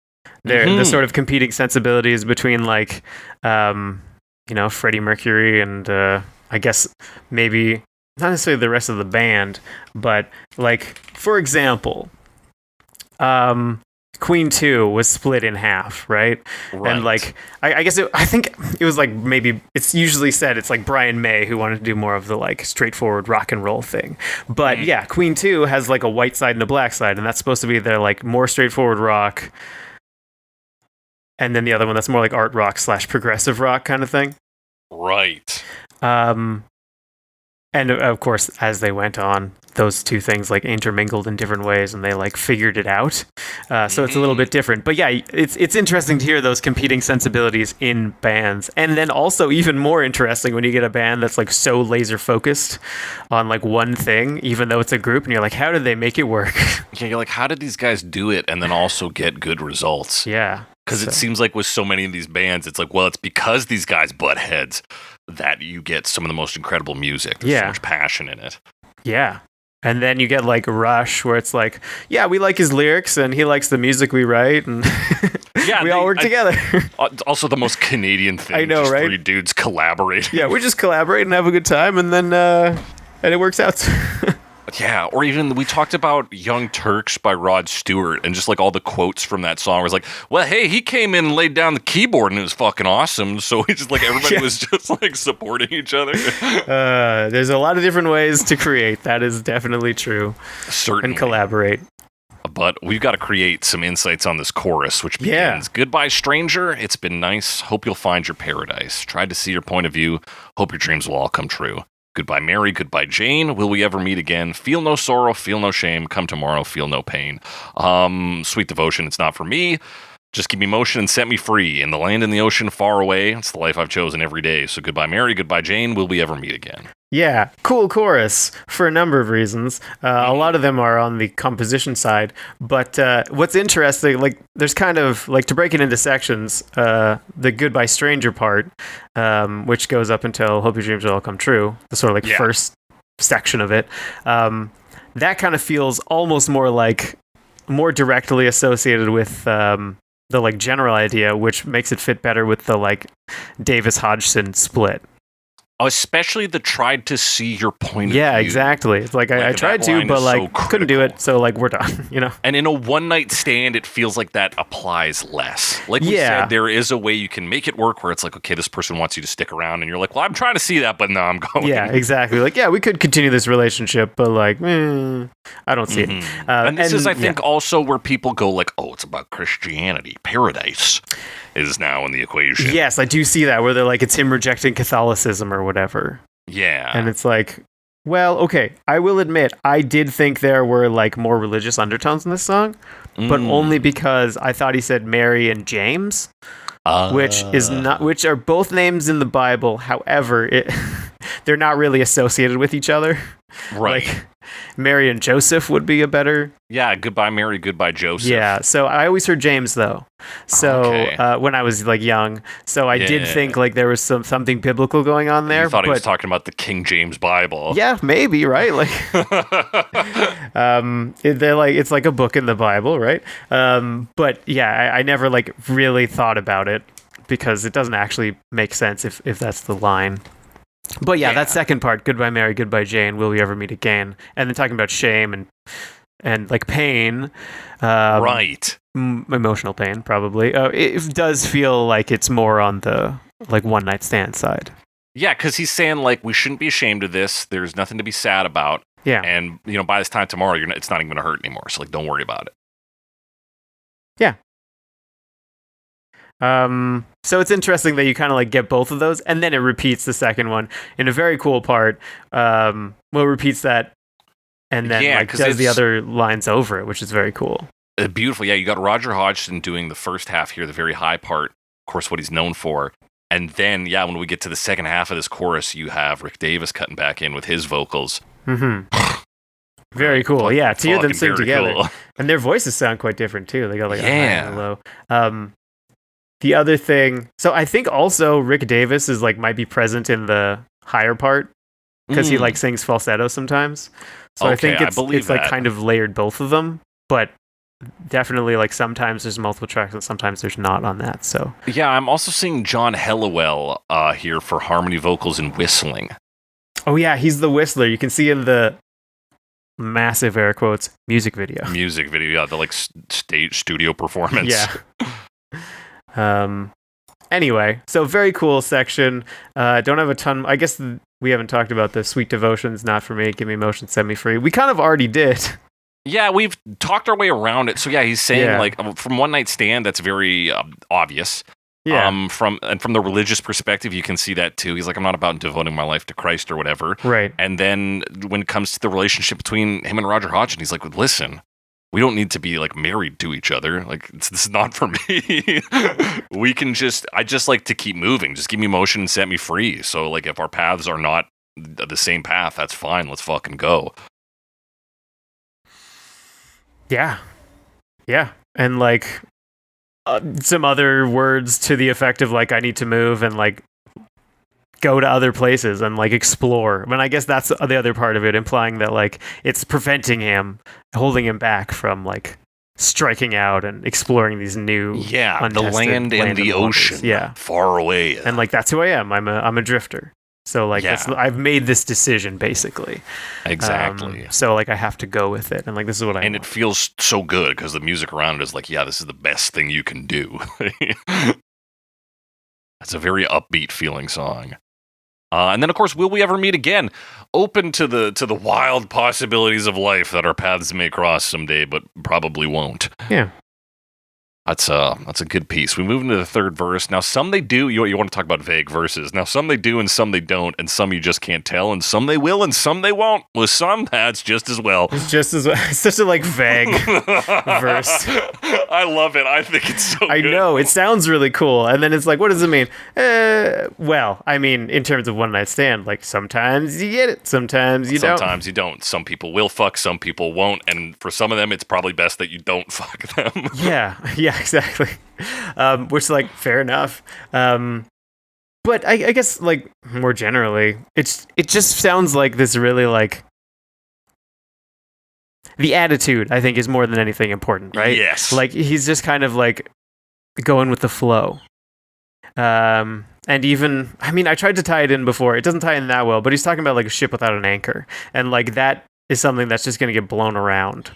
The sort of competing sensibilities between like, Freddie Mercury and I guess maybe not necessarily the rest of the band, but like, for example, Queen 2 was split in half, right? And like, I think it was like, maybe it's usually said it's like Brian May who wanted to do more of the like straightforward rock and roll thing. But yeah, Queen 2 has like a white side and a black side, and that's supposed to be their like more straightforward rock. And then the other one that's more like art rock / progressive rock kind of thing. Right. And of course, as they went on, those two things like intermingled in different ways, and they like figured it out. So it's a little bit different. But yeah, it's interesting to hear those competing sensibilities in bands, and then also even more interesting when you get a band that's like so laser focused on like one thing, even though it's a group, and you're like, how did they make it work? Yeah, you're like, how did these guys do it and then also get good results? Yeah, Because it seems like with so many of these bands, it's like, well, it's because these guys butt heads that you get some of the most incredible music. There's so much passion in it. Yeah. And then you get like Rush, where it's like, yeah, we like his lyrics and he likes the music we write, and we all work together. Also, the most Canadian thing. I know, just right? 3 dudes collaborate. Yeah, we just collaborate and have a good time, and then and it works out. Yeah, or even we talked about Young Turks by Rod Stewart, and just like all the quotes from that song was like, well, hey, he came in and laid down the keyboard and it was fucking awesome. So we just like everybody was just like supporting each other. There's a lot of different ways to create. That is definitely true. Certainly. And collaborate. But we've got to create some insights on this chorus, which begins, Goodbye, stranger. It's been nice. Hope you'll find your paradise. Tried to see your point of view. Hope your dreams will all come true. Goodbye, Mary. Goodbye, Jane. Will we ever meet again? Feel no sorrow. Feel no shame. Come tomorrow. Feel no pain. Sweet devotion. It's not for me. Just give me motion and set me free. In the land and the ocean far away. It's the life I've chosen every day. So goodbye, Mary. Goodbye, Jane. Will we ever meet again? Yeah, cool chorus for a number of reasons. A lot of them are on the composition side, but what's interesting, like, there's kind of, like, to break it into sections, the Goodbye Stranger part, which goes up until Hope Your Dreams Will All Come True, the sort of, like, first section of it, that kind of feels almost more directly associated with the, like, general idea, which makes it fit better with the, like, Davis-Hodgson split. Especially the tried to see your point of view. Yeah, exactly. It's like I tried to, but like couldn't do it, so like we're done, you know? And in a one night stand, it feels like that applies less. Like we said, there is a way you can make it work where it's like, okay, this person wants you to stick around, and you're like, well, I'm trying to see that, but no, I'm going. Yeah, exactly. Like, yeah, we could continue this relationship, but like, I don't see it. And this is, I think, also where people go like, oh, it's about Christianity. Paradise is now in the equation. Yes, I do see that, where they're like, it's him rejecting Catholicism or whatever. Yeah. And it's like, well, okay, I will admit, I did think there were like more religious undertones in this song, but only because I thought he said Mary and James, which are both names in the Bible. However, they're not really associated with each other. Right. Like, Mary and Joseph would be a better. Yeah, goodbye Mary, goodbye Joseph. Yeah, so I always heard James though. So when I was like young, so I did think like there was something biblical going on there. You thought he was talking about the King James Bible. Yeah, maybe, right? Like, they're like, it's like a book in the Bible, right? But yeah, I never like really thought about it because it doesn't actually make sense if that's the line. But yeah, that second part, Goodbye Mary, Goodbye Jane, Will We Ever Meet Again? And then talking about shame and like pain. Right. Emotional pain, probably. It does feel like it's more on the like one night stand side. Yeah, because he's saying like, we shouldn't be ashamed of this. There's nothing to be sad about. Yeah. And, you know, by this time tomorrow, it's not even going to hurt anymore. So like, don't worry about it. Yeah. So it's interesting that you kind of like get both of those, and then it repeats the second one in a very cool part. Well, it repeats that, and then like does the other lines over it, which is very cool. Beautiful. Yeah, you got Roger Hodgson doing the first half here, the very high part, of course, what he's known for. And then, yeah, when we get to the second half of this chorus, you have Rick Davis cutting back in with his vocals. Mm-hmm. Very cool. Yeah, to hear them sing together. Cool. And their voices sound quite different, too. They got like a high and a low. The other thing, so I think also Rick Davis is like might be present in the higher part because he like sings falsetto sometimes. So I think it's like kind of layered both of them, but definitely like sometimes there's multiple tracks and sometimes there's not on that. So yeah, I'm also seeing John Helliwell here for harmony vocals and whistling. Oh yeah, he's the whistler. You can see in the massive air quotes music video. Music video, yeah, the like stage studio performance. Yeah. Anyway, so very cool section. Don't have a ton. I guess we haven't talked about the Sweet Devotions, Not For Me, Give Me Motion, Set Me Free. We kind of already did. Yeah, we've talked our way around it. So yeah, he's saying like from One Night Stand, that's very obvious. Yeah. From the religious perspective, you can see that too. He's like, I'm not about devoting my life to Christ or whatever. Right. And then when it comes to the relationship between him and Roger Hodgson, he's like, listen, we don't need to be like married to each other. Like, this is not for me. I just like to keep moving. Just give me motion and set me free. So like, if our paths are not the same path, that's fine. Let's fucking go. Yeah. Yeah. And like some other words to the effect of like, I need to move and like go to other places and like explore. I mean, I guess that's the other part of it, implying that like it's preventing him, holding him back from like striking out and exploring these new The untested land and the waters. ocean. Yeah. Far away. And like that's who I am. I'm a drifter. So like I've made this decision basically. Exactly. So like I have to go with it, and like this is what I And want. it feels so good because the music around it is like, yeah, this is the best thing you can do. It's a very upbeat feeling song. And then, of course, will we ever meet again? Open to the wild possibilities of life that our paths may cross someday, but probably won't. Yeah. That's a good piece. We move into the third verse. Now, some they do. You want to talk about vague verses. Now, some they do and some they don't, and some you just can't tell, and some they will and some they won't. With some, that's just as well. It's just as it's such a like vague verse. I love it. I think it's so I good. know, it sounds really cool, and then it's like, what does it mean? Well, I mean, in terms of one night stand, like sometimes you get it, sometimes you don't. Sometimes you don't. Some people will fuck, some people won't, and for some of them, it's probably best that you don't fuck them. Yeah, exactly. Which, like, fair enough. But I guess, like, more generally, it just sounds like this really, like, the attitude, I think, is more than anything important, right? Yes. Like, he's just kind of, like, going with the flow. And even, I mean, I tried to tie it in before. It doesn't tie in that well, but he's talking about, like, a ship without an anchor. And, like, that is something that's just going to get blown around.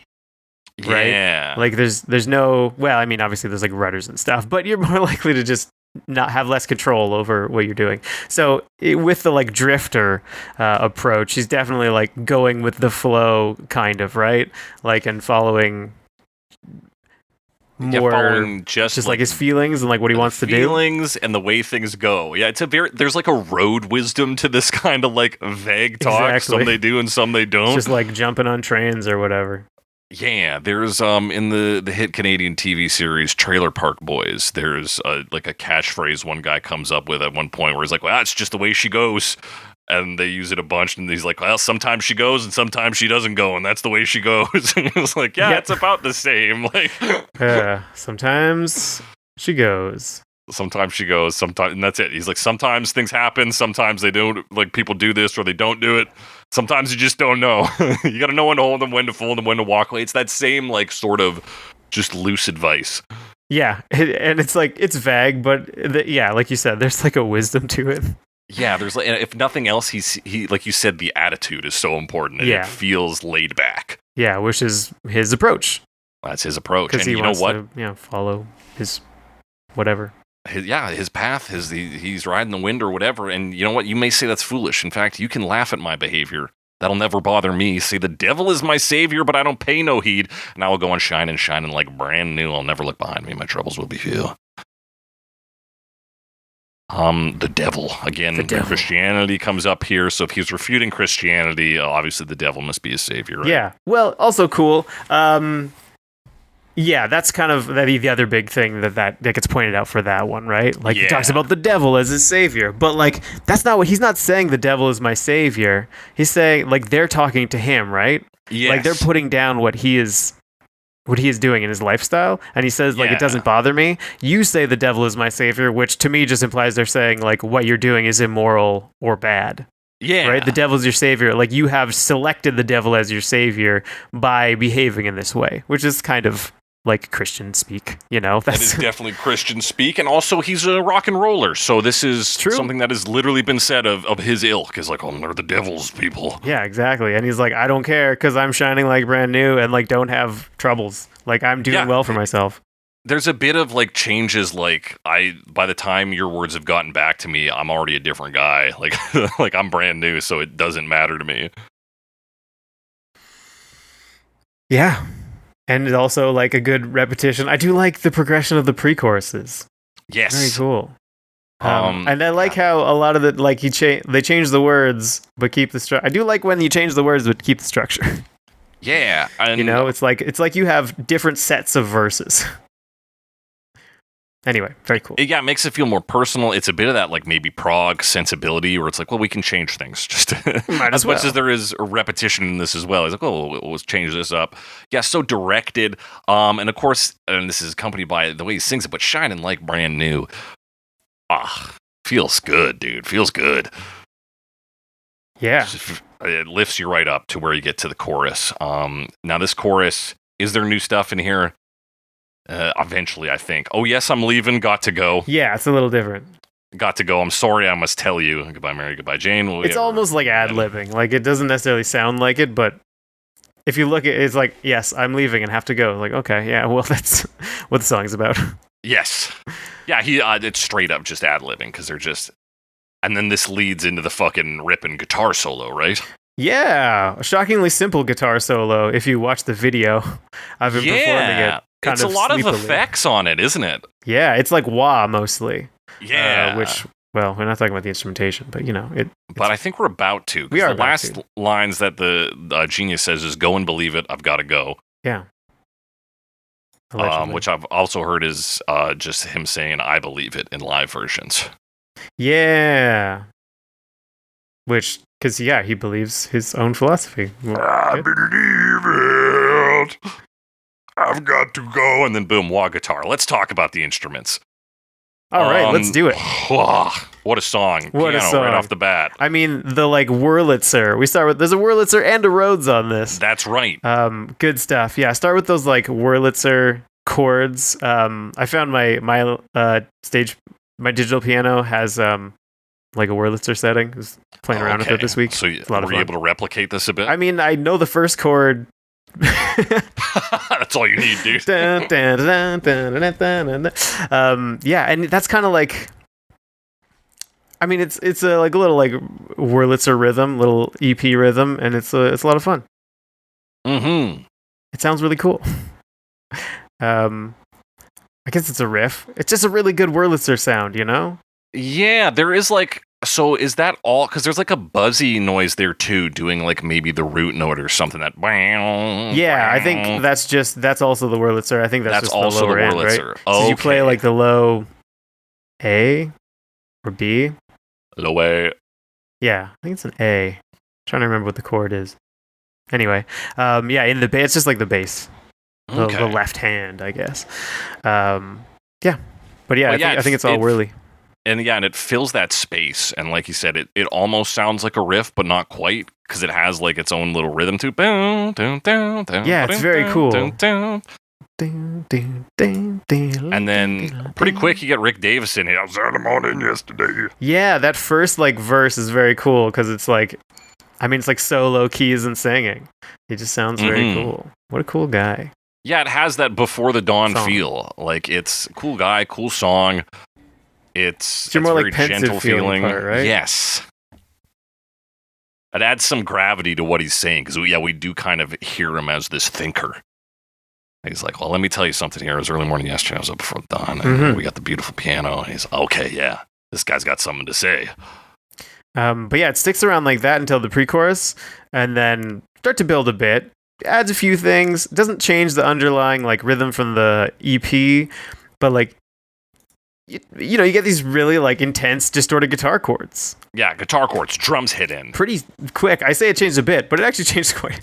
Right? Yeah. Like there's no, well, I mean, obviously there's like rudders and stuff, but you're more likely to just not have less control over what you're doing. So with the like drifter approach, he's definitely like going with the flow kind of, right? Like, and following more following just like his feelings and like what he wants to do. Feelings and the way things go. Yeah, there's like a road wisdom to this kind of like vague talk. Exactly. Some they do and some they don't. It's just like jumping on trains or whatever. Yeah, there's in the hit Canadian TV series Trailer Park Boys, there's like a catchphrase one guy comes up with at one point where he's like, well, it's just the way she goes. And they use it a bunch, and he's like, well, sometimes she goes and sometimes she doesn't go, and that's the way she goes. And it's like, yeah, it's about the same. Like, sometimes she goes. sometimes she goes, sometimes, and that's it. He's like, sometimes things happen, sometimes they don't, like, people do this or they don't do it. Sometimes you just don't know. You gotta know when to hold them, when to fold them, when to walk away. It's that same, like, sort of just loose advice. Yeah, and it's like, it's vague, but yeah, like you said, there's like a wisdom to it. Yeah, there's like, if nothing else, he like you said, the attitude is so important, and Yeah. it feels laid back. Yeah, which is his approach. That's his approach, Because and he you know wants what? to, follow his whatever. His path, he's riding the wind or whatever. And you know what? You may say that's foolish. In fact, you can laugh at my behavior. That'll never bother me. Say the devil is my savior, but I don't pay no heed. And I will go on shining like brand new. I'll never look behind me. My troubles will be few. The devil. Again, The devil. Christianity comes up here. So if he's refuting Christianity, obviously the devil must be his savior, right? Yeah. Well, also cool. Yeah, that's kind of the other big thing that gets pointed out for that one, right? Like, he talks Yeah. about the devil as his savior, but like, that's not what he's not saying. The devil is my savior. He's saying, like, they're talking to him, right? Yes. Like, they're putting down what he is doing in his lifestyle, and he says, like, Yeah. it doesn't bother me. You say the devil is my savior, which to me just implies they're saying, like, what you're doing is immoral or bad. Yeah. Right? The devil's your savior. Like, you have selected the devil as your savior by behaving in this way, which is kind of like Christian speak, That is definitely Christian speak, and also he's a rock and roller, so this is True. something that has literally been said of his ilk, is like, oh, they're the devil's people. Yeah, exactly. And he's like, I don't care because I'm shining like brand new and like don't have troubles. Like, I'm doing well for myself. There's a bit of like changes, like by the time your words have gotten back to me, I'm already a different guy. Like, like I'm brand new, so it doesn't matter to me. Yeah. And it's also like a good repetition. I do like the progression of the pre-choruses. Yes. Very cool. Um, And I like how a lot of the like they change the words but keep the structure. I do like when you change the words but keep the structure. Yeah. And You know, it's like you have different sets of verses. Anyway, very cool. it makes it feel more personal. It's a bit of that like maybe prog sensibility where it's like, well, we can change things just Might as as much well. as there is a repetition in this as well. It's like, oh, we'll change this up. Yeah, so directed. And of course, and this is accompanied by the way he sings it, but shining like brand new. Feels good, dude. Feels good. Yeah. It lifts you right up to where you get to the chorus. Now this chorus, is there new stuff in here? Eventually, I think. Oh yes, I'm leaving. Got to go. Yeah, it's a little different. Got to go. I'm sorry, I must tell you. Goodbye, Mary. Goodbye, Jane. It's almost like ad-libbing. Like, it doesn't necessarily sound like it, but if you look at it, it's like, yes, I'm leaving and have to go. Like, okay, yeah, well, that's what the song's about. Yes. Yeah, it's straight up just ad-libbing because they're just... And then this leads into the fucking ripping guitar solo, right? Yeah, a shockingly simple guitar solo if you watch the video. I've been performing it. It's a lot sleepily. of effects on it, isn't it? Yeah, it's like wah mostly. Yeah. Which, well, we're not talking about the instrumentation, but, you know, But I think we're about to. 'Cause We are the about last to. lines that the genius says is, go and believe it, I've got to go. yeah. Allegedly. Which I've also heard is just him saying, I believe it in live versions. Yeah. Which, because, yeah, he believes his own philosophy. I believe it. I've got to go. And then boom, wah guitar. Let's talk about the instruments. All right, let's do it. What a song. What a Piano song. right off the bat. I mean, the like Wurlitzer. We start with there's a Wurlitzer and a Rhodes on this. That's right. Good stuff. Yeah, start with those like Wurlitzer chords. I found my digital piano has like a Wurlitzer setting. I was playing around with it this week. So It's a lot of were you fun. able to replicate this a bit? I mean, I know the first chord. That's all you need, dude. Dun, dun, dun, dun, dun, dun, dun, dun. Yeah, and that's kind of like, I mean, it's a like little like Wurlitzer rhythm, little EP rhythm, and it's a lot of fun. Mm-hmm. It sounds really cool. I guess it's a riff. It's just a really good Wurlitzer sound, you know? Yeah, there is like, so is that all? Because there's like a buzzy noise there too, doing like maybe the root note or something that. Yeah, I think that's also the Wurlitzer. I think that's just also the lower the end, right? Wurlitzer. So you play Okay. like the low A or B. Low way. Yeah, I think it's an A. I'm trying to remember what the chord is. Anyway, yeah, in the bass, it's just like the bass, the left hand, I guess. Yeah, but yeah, Well, I think it's all whirly. And yeah, and it fills that space. And like you said, it almost sounds like a riff, but not quite, because it has like its own little rhythm to. Yeah, it's very cool. And then pretty quick, you get Rick Davis in here. I was out the morning yesterday. Yeah, that first like verse is very cool because it's like, I mean, it's like solo keys and singing. It just sounds very cool. What a cool guy. Yeah, it has that Before the Dawn Song. feel. Like, it's cool guy, cool song. It's your more, very like, pensive gentle feeling feeling. part, right? Yes. It adds some gravity to what he's saying, because we do kind of hear him as this thinker. He's like, well, let me tell you something here. It was early morning yesterday. I was up before dawn, and we got the beautiful piano. And he's okay, yeah, this guy's got something to say. But yeah, it sticks around like that until the pre-chorus, and then start to build a bit. Adds a few things. Doesn't change the underlying like rhythm from the EP, but like you know, you get these really like intense distorted guitar chords. Yeah, guitar chords, drums hit in. Pretty quick. I say it changed a bit, but it actually changed quite.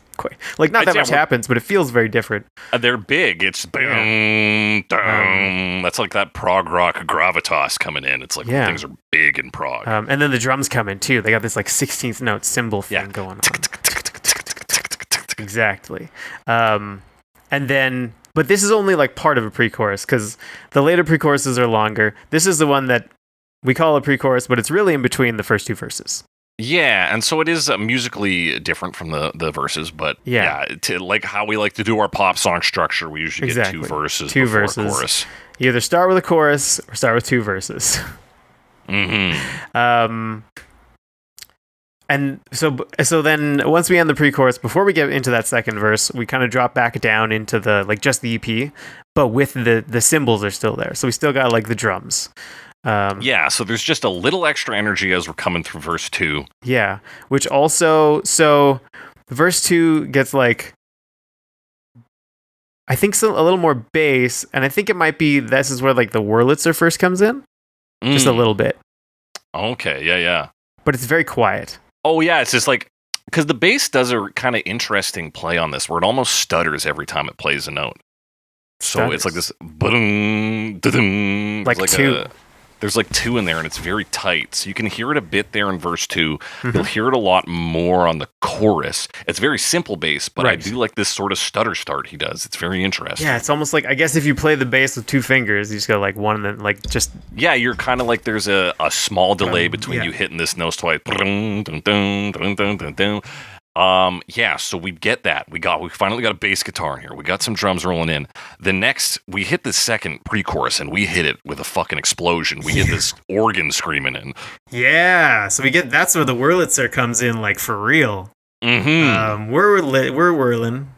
Like not that much happens, but it feels very different. They're big. It's boom, dum. That's like that prog rock gravitas coming in. It's like when things are big in prog. And then the drums come in too. They got this like 16th note cymbal thing going on. Exactly. And then, but this is only like part of a pre-chorus because the later pre-choruses are longer. This is the one that we call a pre-chorus, but it's really in between the first two verses. Yeah, and so it is musically different from the verses, but like how we like to do our pop song structure, we usually get two verses before a chorus. You either start with a chorus or start with two verses. Mm-hmm. And so then once we end the pre-chorus, before we get into that second verse, we kind of drop back down into the like just the EP, but with the cymbals are still there. So we still got like the drums. Yeah, so there's just a little extra energy as we're coming through verse 2. Yeah, which also so verse 2 gets like I think a little more bass, and I think it might be this is where like the Wurlitzer first comes in, just a little bit. Okay, yeah. But it's very quiet. Oh yeah, it's just like because the bass does a kind of interesting play on this, where it almost stutters every time it plays a note. So it's like this, Like two. There's like 2 in there, and it's very tight. So you can hear it a bit there in verse 2. You'll hear it a lot more on the chorus. It's very simple bass, but I do like this sort of stutter start he does. It's very interesting. Yeah, it's almost like I guess if you play the bass with 2 fingers, you just go like one and then like just. Yeah, you're kind of like there's a small delay between you hitting this note twice. Yeah, so we get that. We finally got a bass guitar in here. We got some drums rolling in. The next, we hit the second pre-chorus, and we hit it with a fucking explosion. We get this organ screaming in. Yeah, so that's where the Wurlitzer comes in, like for real. Mm-hmm. We're whirling.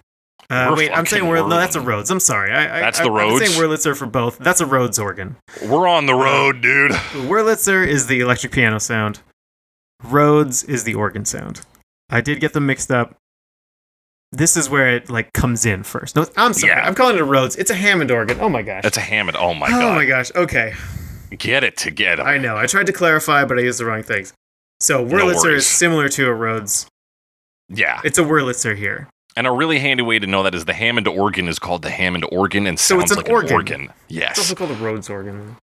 Wait, I'm saying whirling. no, that's a Rhodes. I'm sorry. That's the Rhodes? I'm saying Wurlitzer for both. That's a Rhodes organ. We're on the road, dude. Wurlitzer is the electric piano sound. Rhodes is the organ sound. I did get them mixed up. This is where it like comes in first. No, I'm sorry. Yeah. I'm calling it a Rhodes. It's a Hammond organ. Oh my gosh. That's a Hammond. Oh my god. Oh my gosh. Okay. Get it together. I know. I tried to clarify, but I used the wrong things. So Wurlitzer worries. is similar to a Rhodes. Yeah. It's a Wurlitzer here. And a really handy way to know that is the Hammond organ is called the Hammond organ and So sounds it's an like organ. an organ. It's Yes. also called a Rhodes organ.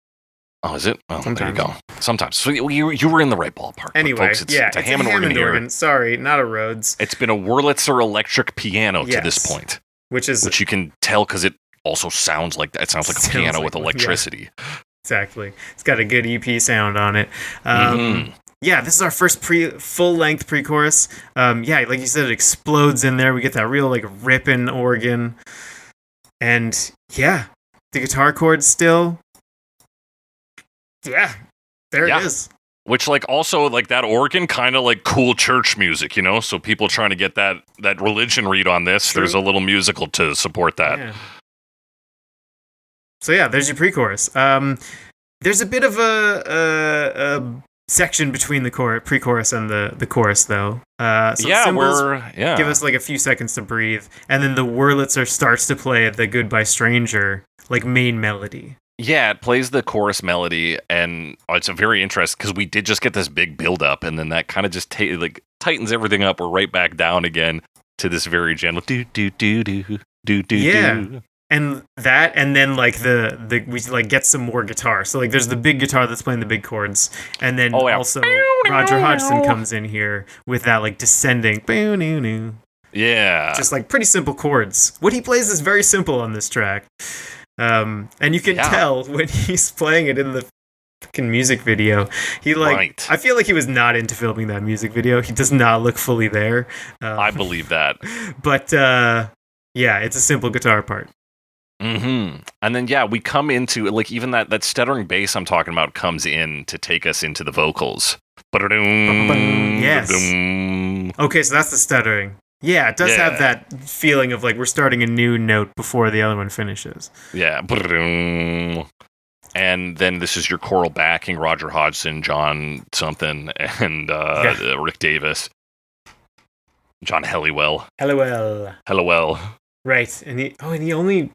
Oh, is it? Well, there you Sometimes. go. Sometimes. So you were in the right ballpark. But Anyway, folks, it's it's a Hammond organ here. Sorry, not a Rhodes. It's been a Wurlitzer electric piano to Yes. this point, Which which you can tell because it also sounds like that. It sounds like a Sounds piano like with one, yeah. electricity. Exactly. It's got a good EP sound on it. Mhm. Yeah, this is our first full-length pre-chorus. Yeah, like you said, it explodes in there. We get that real like ripping organ. And yeah, the guitar chords still. Yeah, there Yeah. it is. Which, like, also, like, that organ kind of like cool church music, you know? So people trying to get that religion read on this, True. there's a little musical to support that. Yeah. So yeah, there's your pre-chorus. There's a bit of a section between the pre-chorus and the chorus, though. So Yeah, cymbals yeah. give us like a few seconds to breathe, and then the Wurlitzer starts to play the "Goodbye Stranger" like main melody. Yeah, it plays the chorus melody, and it's a very interesting because we did just get this big build up, and then that kind of just tightens everything up. We're right back down again to this very gentle do do do do do do. Yeah. And that, and then like the we like get some more guitar. So like there's the big guitar that's playing the big chords, and then Oh, yeah. also Roger Hodgson comes in here with that like descending, Yeah. just like pretty simple chords. What he plays is very simple on this track, and you can Yeah. tell when he's playing it in the fucking music video. He like Right. I feel like he was not into filming that music video. He does not look fully there. I believe that. But yeah, it's a simple guitar part. Mm-hmm. And then, yeah, we come into, like, even that stuttering bass I'm talking about comes in to take us into the vocals. Yes. Yes. Okay, so that's the stuttering. Yeah, it does have Yeah. that feeling of like we're starting a new note before the other one finishes. Yeah. And then this is your choral backing, Roger Hodgson, John something, and Rick Davis. John Helliwell. Hello. Right. And he only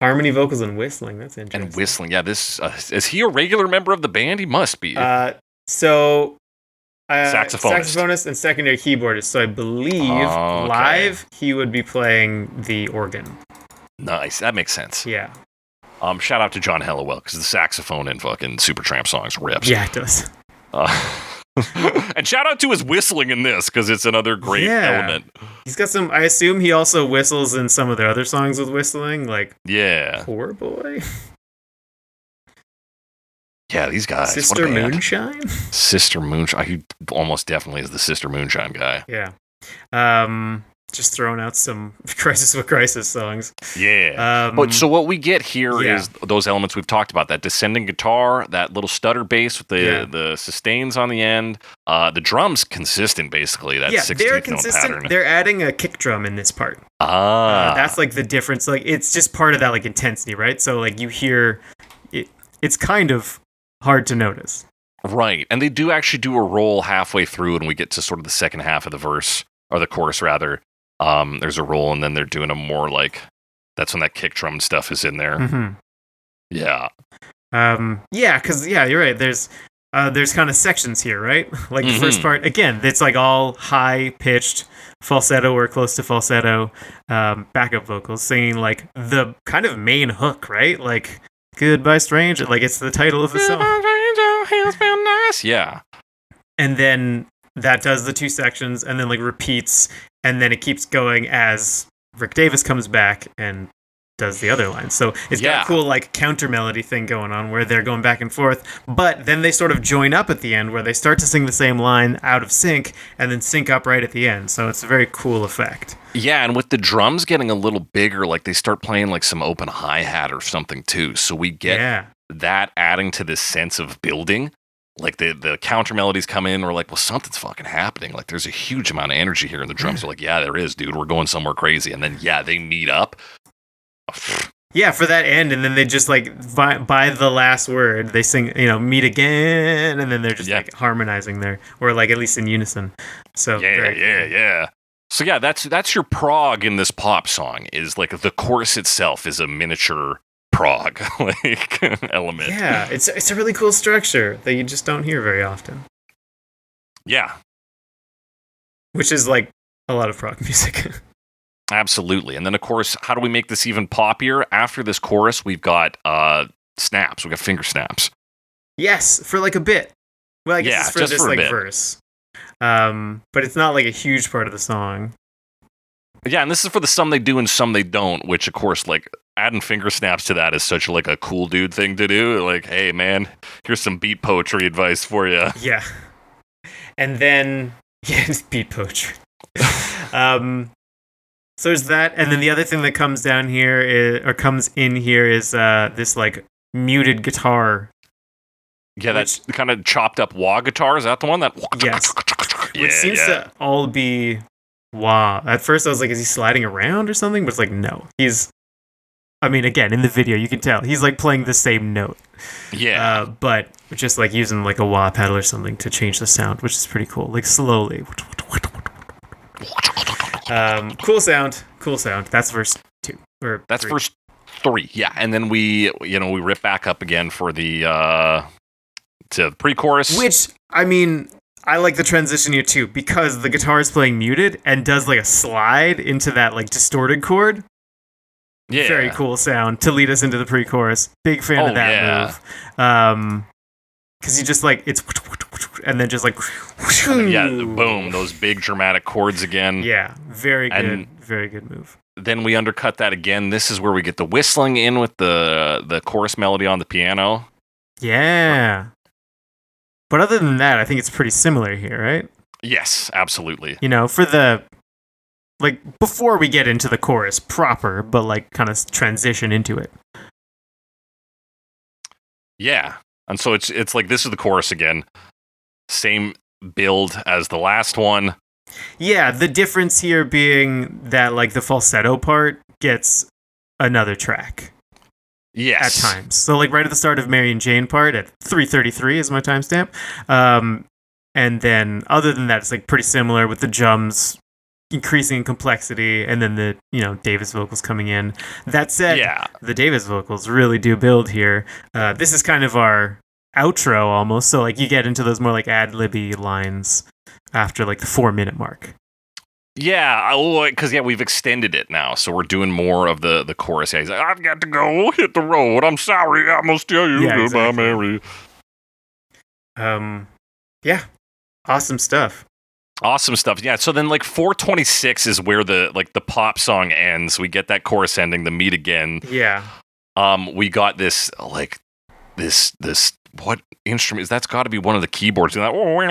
harmony vocals and whistling. That's interesting. And whistling. Yeah, this is he a regular member of the band? He must be. Saxophonist and secondary keyboardist. So I believe Okay. live he would be playing the organ. Nice. That makes sense. Yeah. Shout out to John Helliwell because the saxophone in fucking Supertramp songs rips. Yeah, it does. And shout out to his whistling in this because it's another great element. He's got some. I assume he also whistles in some of their other songs with whistling, like Yeah. Poor Boy, Yeah, these guys. what a Sister band. Moonshine. Sister Moonshine. He almost definitely is the Sister Moonshine guy. Yeah. Just throwing out some Crisis with Crisis songs. Yeah. But so what we get here is those elements we've talked about, that descending guitar, that little stutter bass with the sustains on the end, the drums consistent basically, that 16th they're note consistent. pattern. They're adding a kick drum in this part. That's like the difference. Like it's just part of that like intensity, right? So like you hear it, it's kind of hard to notice. Right. And they do actually do a roll halfway through and we get to sort of the second half of the verse, or the chorus rather. There's a roll, and then they're doing a more like, that's when that kick drum stuff is in there. Mm-hmm. Yeah. Because you're right. There's kind of sections here, right? Like the first part, again, it's like all high pitched falsetto or close to falsetto backup vocals singing like the kind of main hook, right? Like Goodbye Stranger, like it's the title of the song. It's been nice. Yeah. And then that does the two sections and then like repeats, and then it keeps going as Rick Davis comes back and does the other line. So it's got a cool like counter melody thing going on where they're going back and forth, but then they sort of join up at the end where they start to sing the same line out of sync and then sync up right at the end. So it's a very cool effect. Yeah, and with the drums getting a little bigger, like they start playing like some open hi-hat or something too. So we get that adding to this sense of building. Like the counter melodies come in, we're like, well, something's fucking happening. Like there's a huge amount of energy here, and the drums are like, yeah, there is, dude. We're going somewhere crazy. And then they meet up. Yeah, for that end, and then they just like by the last word, they sing, meet again, and then they're just like harmonizing there, or like at least in unison. So yeah. So yeah, that's your prog in this pop song. Is like the chorus itself is a miniature prog like element. Yeah, it's a really cool structure that you just don't hear very often. Yeah, which is like a lot of prog music. Absolutely. And then of course, how do we make this even poppier? After this chorus, we've got snaps. We got finger snaps. Yes, for like a bit. Well, I guess it's for this like verse. But it's not like a huge part of the song. Yeah, and this is for the some they do and some they don't, which of course, like adding finger snaps to that is such like a cool dude thing to do. Like, hey man, here's some beat poetry advice for you. Yeah. And then it's beat poetry. So there's that, and then the other thing that comes down here comes in here is this like muted guitar. Yeah, that's kind of chopped up wah guitar. Is that the one that? Yes. Which seems to all be wah. At first I was like, is he sliding around or something? But it's like, no. Again, in the video you can tell he's like playing the same note. Yeah. But just like using like a wah pedal or something to change the sound, which is pretty cool. Like slowly. Cool sound. That's verse 2. That's 3. Verse 3. Yeah, and then we rip back up again for the to pre-chorus. Which I like the transition here too because the guitar is playing muted and does like a slide into that like distorted chord. Yeah, very cool sound to lead us into the pre-chorus. Big fan of that move. Because you just like it's and then just like boom, those big dramatic chords again. Yeah, very good move. Then we undercut that again. This is where we get the whistling in with the chorus melody on the piano. Yeah. But other than that, I think it's pretty similar here, right? Yes, absolutely. For the like before we get into the chorus proper, but like kind of transition into it. Yeah. And so it's like this is the chorus again. Same build as the last one. Yeah, the difference here being that like the falsetto part gets another track. Yes. At times. So like right at the start of Mary and Jane part at 3:33 is my timestamp. And then other than that, it's like pretty similar with the drums increasing in complexity and then the Davis vocals coming in. That said, the Davis vocals really do build here. This is kind of our outro almost, so like you get into those more like ad-libby lines after like the 4-minute mark. Yeah, because we've extended it now, so we're doing more of the chorus. Yeah, he's like, I've got to go hit the road. I'm sorry, I must tell you goodbye, Mary. Yeah, awesome stuff. Awesome stuff. Yeah, so then like 4:26 is where the pop song ends. We get that chorus ending, the meet again. Yeah. We got this like this what instrument is that's got to be one of the keyboards. Or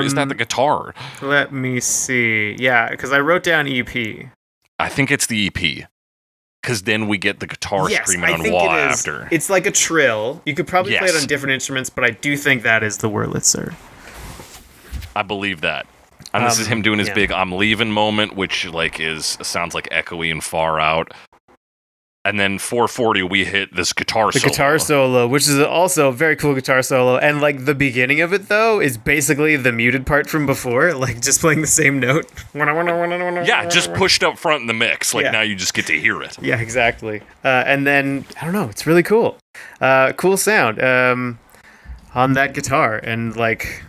is that the guitar? Let me see. Yeah, because I wrote down EP. I think it's the EP. Because then we get the guitar screaming on wah after. It's like a trill. You could probably play it Yes. on different instruments, but I do think that is the Wurlitzer. I believe that. And this is him doing his yeah. big "I'm leaving" moment, which sounds like echoey and far out. And then 440, we hit this guitar The solo. guitar solo, which is also a very cool guitar solo, and like the beginning of it though is basically the muted part from before, like just playing the same note. Yeah, just pushed up front in the mix. Like Yeah. now you just get to hear it. Yeah, exactly. And then I don't know, it's really cool. Cool sound on that guitar, and like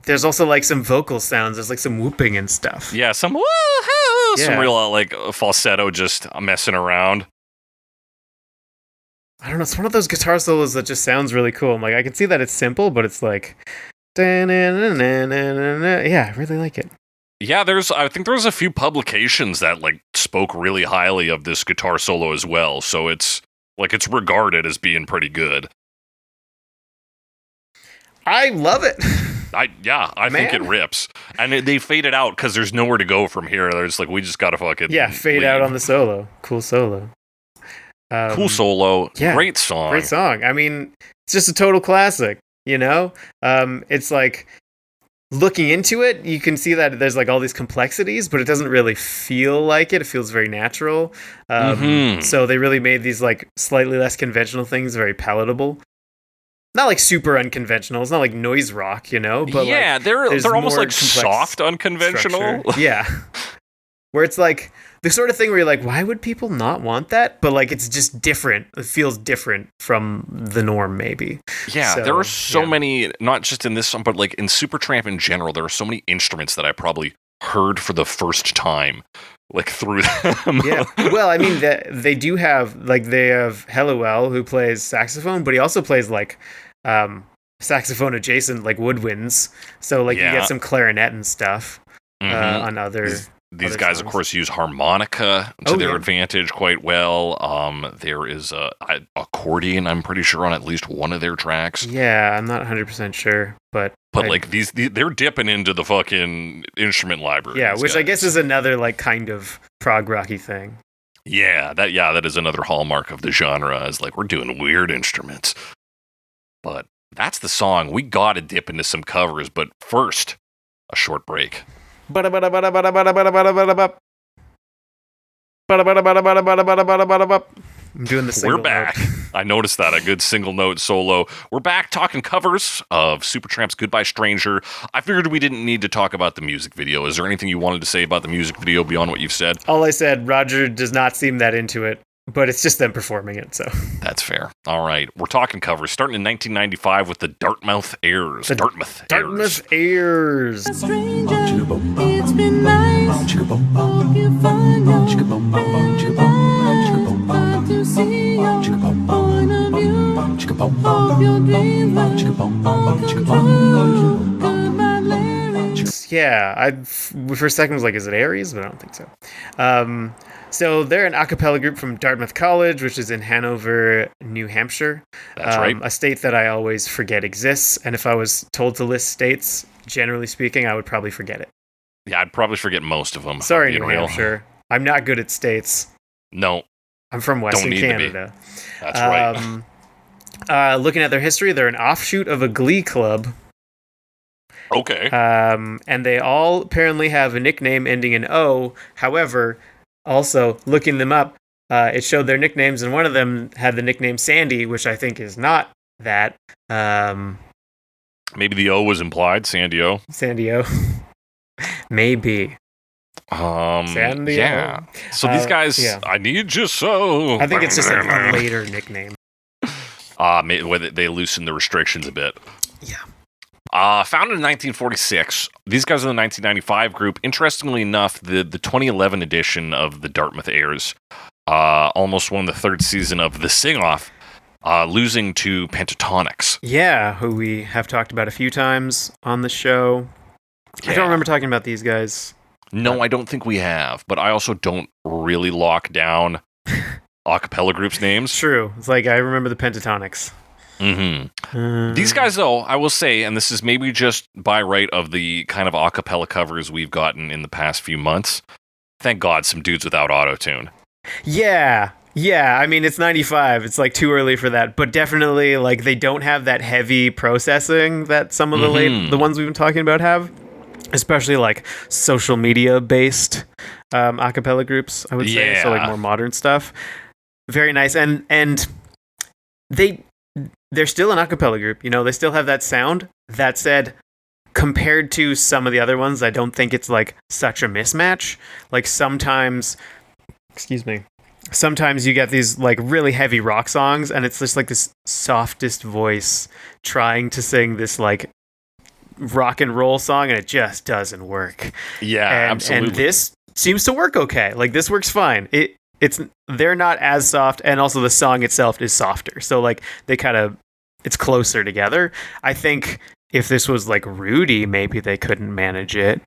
there's also like some vocal sounds. There's like some whooping and stuff. Yeah, some woo-hoo, some Yeah. real like falsetto just messing around. I don't know. It's one of those guitar solos that just sounds really cool. I'm like, I can see that it's simple, but it's like, yeah, I really like it. Yeah, I think there's a few publications that like spoke really highly of this guitar solo as well. So it's regarded as being pretty good. I love it. I think it Man. rips. And they fade it out because there's nowhere to go from here. They're just like, we just gotta fucking Yeah, fade out on the solo. Cool solo. cool solo. yeah. Great song. Great song. I mean, it's just a total classic, you know? It's like looking into it, you can see that there's like all these complexities, but it doesn't really feel like it. It feels very natural. So they really made these like slightly less conventional things very palatable. Not like super unconventional. It's not like noise rock, you know? But yeah, like, they're there's almost more like complex soft unconventional. structure. Yeah. Where it's like the sort of thing where you're like, why would people not want that? But like it's just different. It feels different from the norm, maybe. Yeah, So, there are so yeah. many, not just in this song, but like in Supertramp in general, there are so many instruments that I probably heard for the first time, like through them. Yeah. Well, I mean, they do have, like, they have Helluel, who plays saxophone, but he also plays like saxophone adjacent, like woodwinds. So like you Yeah. get some clarinet and stuff on other. These other guys, of songs. course, use harmonica to Oh, their yeah. advantage quite well. There is a accordion, I'm pretty sure, on at least one of their tracks. Yeah, I'm not 100% sure, but But I- like they're dipping into the fucking instrument library. yeah, these which I guys. guess is another like kind of prog rocky thing. that is another hallmark of the genre. Is like we're doing weird instruments. But that's the song. We gotta dip into some covers, but first, a short break. I'm doing the single We're back. note. I noticed that, a good single note solo. We're back talking covers of Supertramp's Goodbye Stranger. I figured we didn't need to talk about the music video. Is there anything you wanted to say about the music video beyond what you've said? All I said, Roger does not seem that into it, but it's just them performing it, so. That's fair. All right. We're talking covers starting in 1995 with the Dartmouth Airs. Dartmouth Airs. Dartmouth Airs. Stranger, it's been nice. Hope you find your glad to see your point of view. Hope your dreams will all come true. Goodbye, lyrics. Yeah, for a second was like, is it Aries? But I don't think so. So they're an a cappella group from Dartmouth College, which is in Hanover, New Hampshire. That's right. A state that I always forget exists. And if I was told to list states, generally speaking, I would probably forget it. Yeah, I'd probably forget most of them. if I'm Sorry, being New real. Hampshire. I'm not good at states. No, I'm from Western need to be. Canada. that's right. Looking at their history, they're an offshoot of a glee club. Okay. And they all apparently have a nickname ending in O. However, also looking them up, it showed their nicknames, and one of them had the nickname Sandy, which I think is not that. Maybe the O was implied, Sandy O. Sandy O. Maybe. Sandy O. Yeah. So these guys, yeah. I need you so. I think it's just like a later nickname. Maybe they loosened the restrictions a bit. Yeah. Founded in 1946, these guys are the 1995 group. Interestingly enough, the 2011 edition of the Dartmouth Airs almost won the third season of The Sing-Off, losing to Pentatonics. Yeah, who we have talked about a few times on the show. I Yeah. don't remember talking about these guys. No, I don't think we have, but I also don't really lock down a cappella groups' names. True. It's like I remember the Pentatonics. These guys, though, I will say, and this is maybe just by right of the kind of a cappella covers we've gotten in the past few months, thank God some dudes without auto-tune. Yeah. I mean, it's 95. It's like too early for that, but definitely like they don't have that heavy processing that some of the ones we've been talking about have, especially like social media based a cappella groups, I would say. So like more modern stuff. Very nice. And they're still an a cappella group, you know, they still have that sound. That said, compared to some of the other ones, I don't think it's like such a mismatch. Like sometimes you get these like really heavy rock songs and it's just like this softest voice trying to sing this like rock and roll song and it just doesn't work. Yeah, absolutely. And this seems to work okay. Like this works fine. They're not as soft, and also the song itself is softer. So like they kind of, it's closer together. I think if this was like Rudy, maybe they couldn't manage it.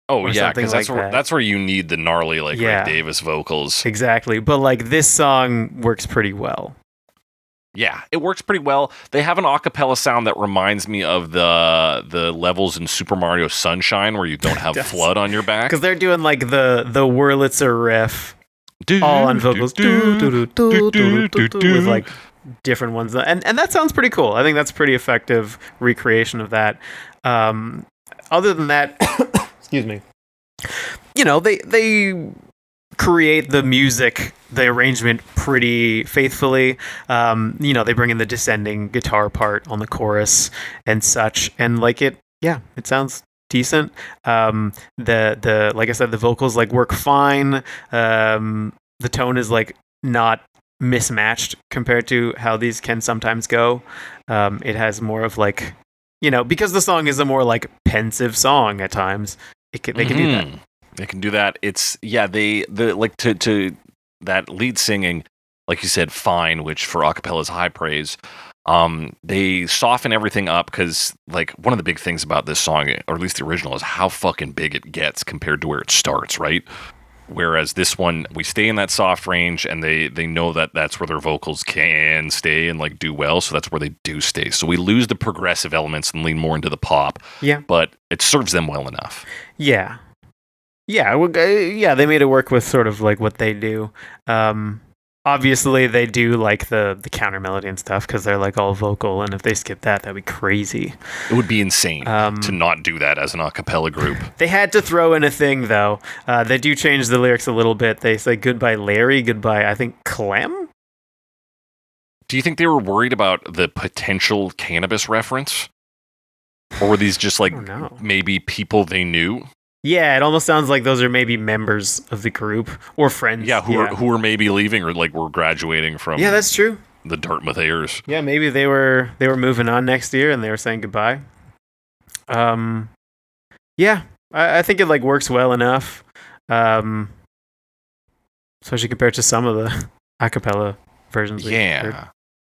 Oh yeah, because that's where you need the gnarly like Ray Davis vocals. Exactly, but like this song works pretty well. Yeah, it works pretty well. They have an a cappella sound that reminds me of the levels in Super Mario Sunshine where you don't have flood on your back. Because they're doing like the Wurlitzer riff all on vocals with like different ones, and that sounds pretty cool. I think that's a pretty effective recreation of that. Other than that, excuse me, you know, they create the music, the arrangement pretty faithfully. You know, they bring in the descending guitar part on the chorus and such, and like it sounds decent. The like I said, the vocals like work fine. The tone is like not mismatched compared to how these can sometimes go. It has more of like, you know, because the song is a more like pensive song at times. They can do that. They can do that. It's the like to that lead singing, like you said, fine, which for a cappella is high praise. They soften everything up because like one of the big things about this song, or at least the original, is how fucking big it gets compared to where it starts, right? Whereas this one, we stay in that soft range, and they know that that's where their vocals can stay and like do well, so that's where they do stay. So we lose the progressive elements and lean more into the pop. Yeah, but it serves them well enough. Yeah, they made it work with sort of like what they do. Obviously, they do like the counter melody and stuff because they're like all vocal, and if they skip that, that'd be crazy. It would be insane to not do that as an a cappella group. They had to throw in a thing, though. They do change the lyrics a little bit. They say goodbye, Larry, goodbye, I think, Clem? Do you think they were worried about the potential cannabis reference? Or were these just like maybe people they knew? Yeah, it almost sounds like those are maybe members of the group or friends. Yeah, who are maybe leaving or like were graduating from. Yeah, that's true. The Dartmouth Airs. Yeah, maybe they were moving on next year and they were saying goodbye. Yeah, I think it like works well enough. Especially compared to some of the a cappella versions.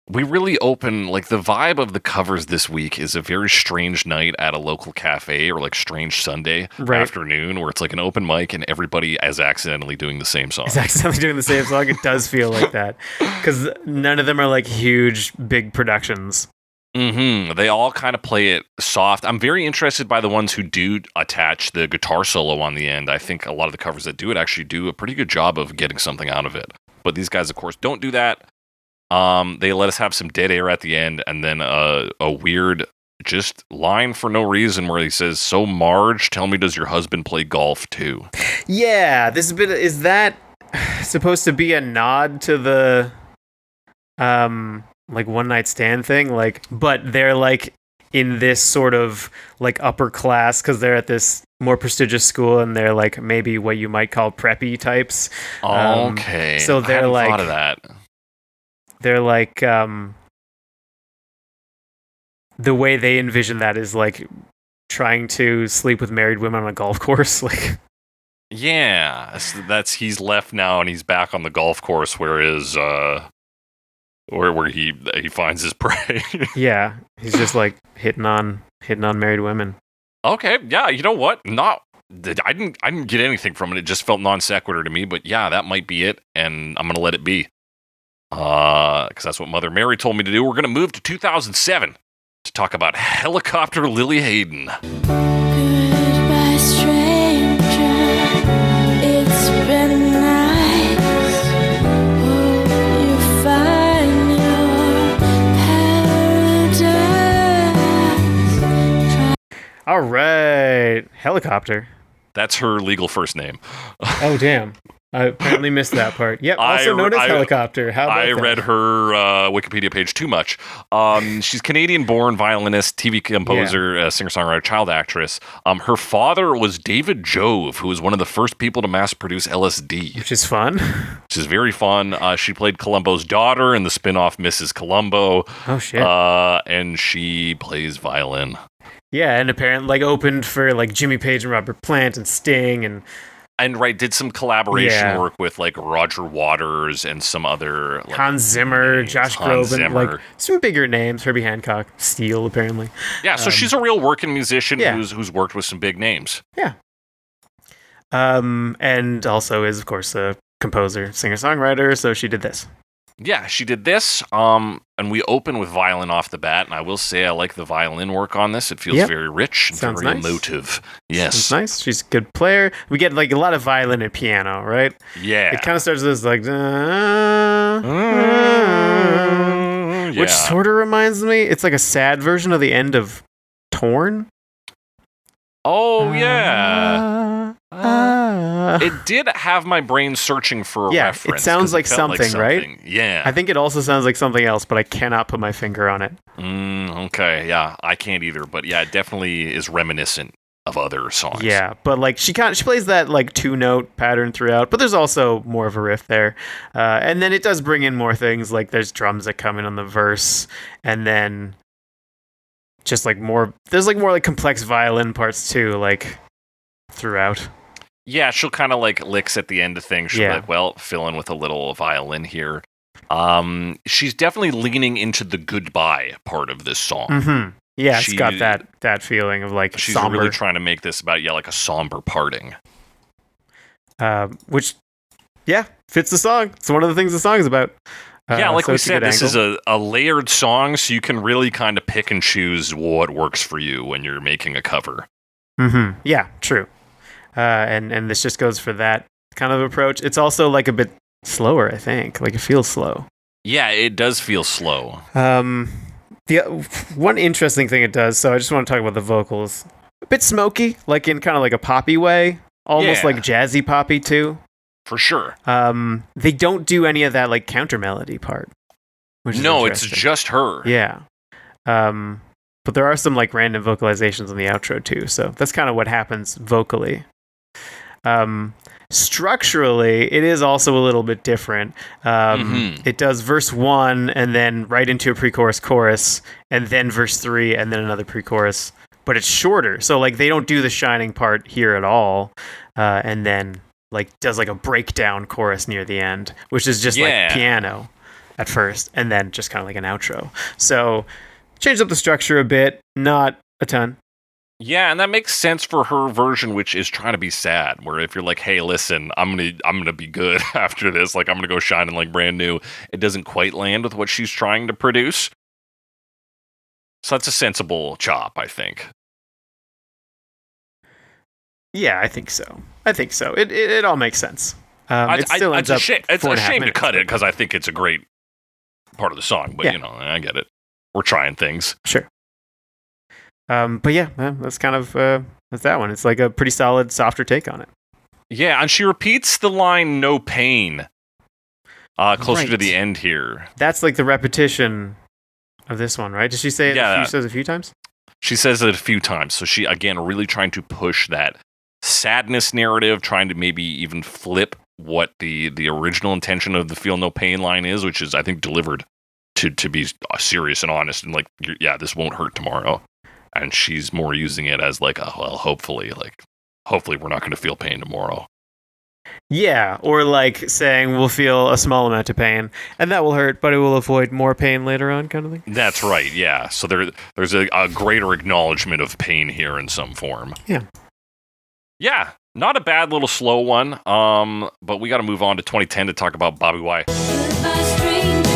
We really open, like, the vibe of the covers this week is a very strange night at a local cafe, or like strange Sunday afternoon where it's like an open mic and everybody is accidentally doing the same song. It does feel like that because none of them are like huge, big productions. They all kind of play it soft. I'm very interested by the ones who do attach the guitar solo on the end. I think a lot of the covers that do it actually do a pretty good job of getting something out of it. But these guys, of course, don't do that. They let us have some dead air at the end, and then a weird just line for no reason where he says, "So Marge, tell me, does your husband play golf too?" Yeah, is that supposed to be a nod to the like one night stand thing? Like, but they're like in this sort of like upper class because they're at this more prestigious school, and they're like maybe what you might call preppy types. Okay, so they're I hadn't like thought of that. They're like, the way they envision that is like trying to sleep with married women on a golf course. Like, yeah, so he's left now and he's back on the golf course where he finds his prey. Yeah, he's just like hitting on married women. Okay, yeah, you know what? I didn't get anything from it. It just felt non sequitur to me. But yeah, that might be it, and I'm gonna let it be. because that's what Mother Mary told me to do. We're going to move to 2007 to talk about Helicopter Lili Haydn. Goodbye, stranger. It's been nice. Hope you find your paradise. All right, Helicopter. That's her legal first name. Oh, damn. I apparently missed that part. Yep, also known as Helicopter. How about I that? read her Wikipedia page too much. She's Canadian-born violinist, TV composer, singer-songwriter, child actress. Her father was David Jove, who was one of the first people to mass-produce LSD. Which is fun. Which is very fun. She played Columbo's daughter in the spin-off Mrs. Columbo. Oh, shit. And she plays violin. Yeah, and apparently opened for Jimmy Page and Robert Plant and Sting and did some collaboration work with Roger Waters and some other Hans Zimmer, names. Josh Hans Groban, Zimmer. Some bigger names. Herbie Hancock, Steele, apparently. Yeah, so she's a real working musician yeah. who's worked with some big names. Yeah. And also is of course a composer, singer-songwriter. So she did this. Yeah, she did this. And we open with violin off the bat, and I will say I like the violin work on this. It feels very rich and Sounds very nice. emotive. Yes. Sounds nice. She's a good player. We get a lot of violin and piano, right? Yeah. It kind of starts with this which sort of reminds me, it's like a sad version of the end of Torn. Oh, yeah. It did have my brain searching for a reference. It sounds 'cause like it felt something, right? Yeah. I think it also sounds like something else, but I cannot put my finger on it. Okay, yeah. I can't either, but yeah, it definitely is reminiscent of other songs. Yeah, but she plays that 2-note pattern throughout, but there's also more of a riff there. And then it does bring in more things, there's drums that come in on the verse, and then just there's more complex violin parts too, throughout. Yeah, she'll kind of licks at the end of things. She'll be fill in with a little violin here. She's definitely leaning into the goodbye part of this song. Mm-hmm. Yeah, it's got that feeling of she's somber. really trying to make this about a somber parting. Which fits the song. It's one of the things the song is about. Like we said, this is a layered song, so you can really kind of pick and choose what works for you when you're making a cover. Mm-hmm. Yeah, true. And this just goes for that kind of approach. It's also a bit slower, I think. It feels slow. Yeah, it does feel slow. The one interesting thing it does, so I just want to talk about the vocals. A bit smoky, in kind of a poppy way. Almost jazzy poppy, too. For sure. They don't do any of that counter melody part. Which is it's just her. Yeah. But there are some random vocalizations in the outro too, so that's kind of what happens vocally. Structurally, it is also a little bit different. It does verse 1 and then right into a pre-chorus chorus, and then verse 3 and then another pre-chorus. But it's shorter, so they don't do the shining part here at all, and then does a breakdown chorus near the end, which is just piano at first, and then just kind of an outro. So changed up the structure a bit, not a ton. Yeah, and that makes sense for her version, which is trying to be sad. Where if you're hey, listen, I'm gonna be good after this. I'm gonna go shining brand new. It doesn't quite land with what she's trying to produce. So that's a sensible chop, I think. Yeah, I think so. It all makes sense. It still ends up. It's a shame to cut it because I think it's a great part of the song. But I get it. We're trying things. Sure. But yeah, that's kind of that's that one. It's a pretty solid, softer take on it. Yeah, and she repeats the line "no pain" closer to the end here. That's the repetition of this one, right? Did she say it? She says it a few times. She says it a few times. So she again really trying to push that sadness narrative, trying to maybe even flip what the original intention of the "feel no pain" line is, which is I think delivered to be serious and honest and this won't hurt tomorrow. And she's more using it as hopefully we're not going to feel pain tomorrow. Yeah, or saying we'll feel a small amount of pain, and that will hurt, but it will avoid more pain later on, kind of thing. That's right, yeah. So there's a greater acknowledgement of pain here in some form. Yeah. Yeah, not a bad little slow one, but we got to move on to 2010 to talk about Bobbywhy. Goodbye, stranger.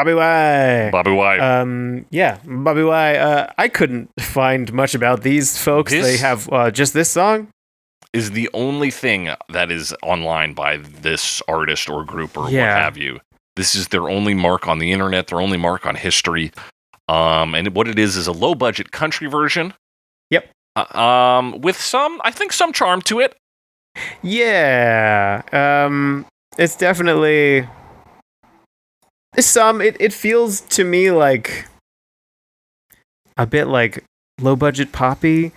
Bobbywhy. Bobbywhy. Bobbywhy. I couldn't find much about these folks. This- They have just this song. Is the only thing that is online by this artist or group or Yeah. what have you. This is their only mark on the internet, their only mark on history. And what it is a low budget country version. Yep. With some charm to it. Yeah. It's definitely. It feels to me like a bit like low budget poppy.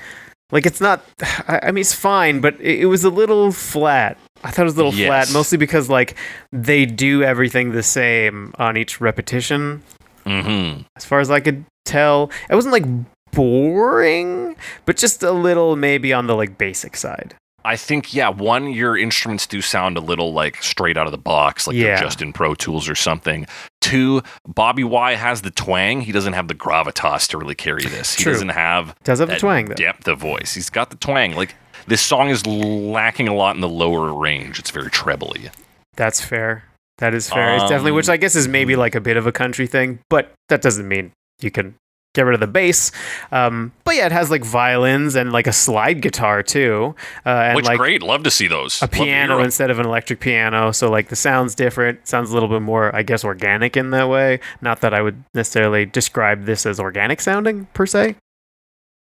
Like it's not. I mean, it's fine, but it was a little flat. I thought it was a little Yes. flat, mostly because like they do everything the same on each repetition. Mm-hmm. As far as I could tell, it wasn't like boring, but just a little maybe on the like basic side. I think, one, your instruments do sound a little like straight out of the box, like they're Yeah. just in Pro Tools or something. 2, Bobbywhy has the twang. He doesn't have the gravitas to really carry this. He True. doesn't have Does have the that twang though. depth of voice. He's got the twang. Like, this song is lacking a lot in the lower range. It's very trebly. That's fair. That is fair. It's definitely, which I guess is maybe like a bit of a country thing, but that doesn't mean you can get rid of the bass. But yeah, it has like violins and like a slide guitar too, and Which, like great. Love to see those. a Love to hear piano 'em. instead of an electric piano. So like the sound's different. Sounds a little bit more, I guess, organic in that way. Not that I would necessarily describe this as organic sounding per se.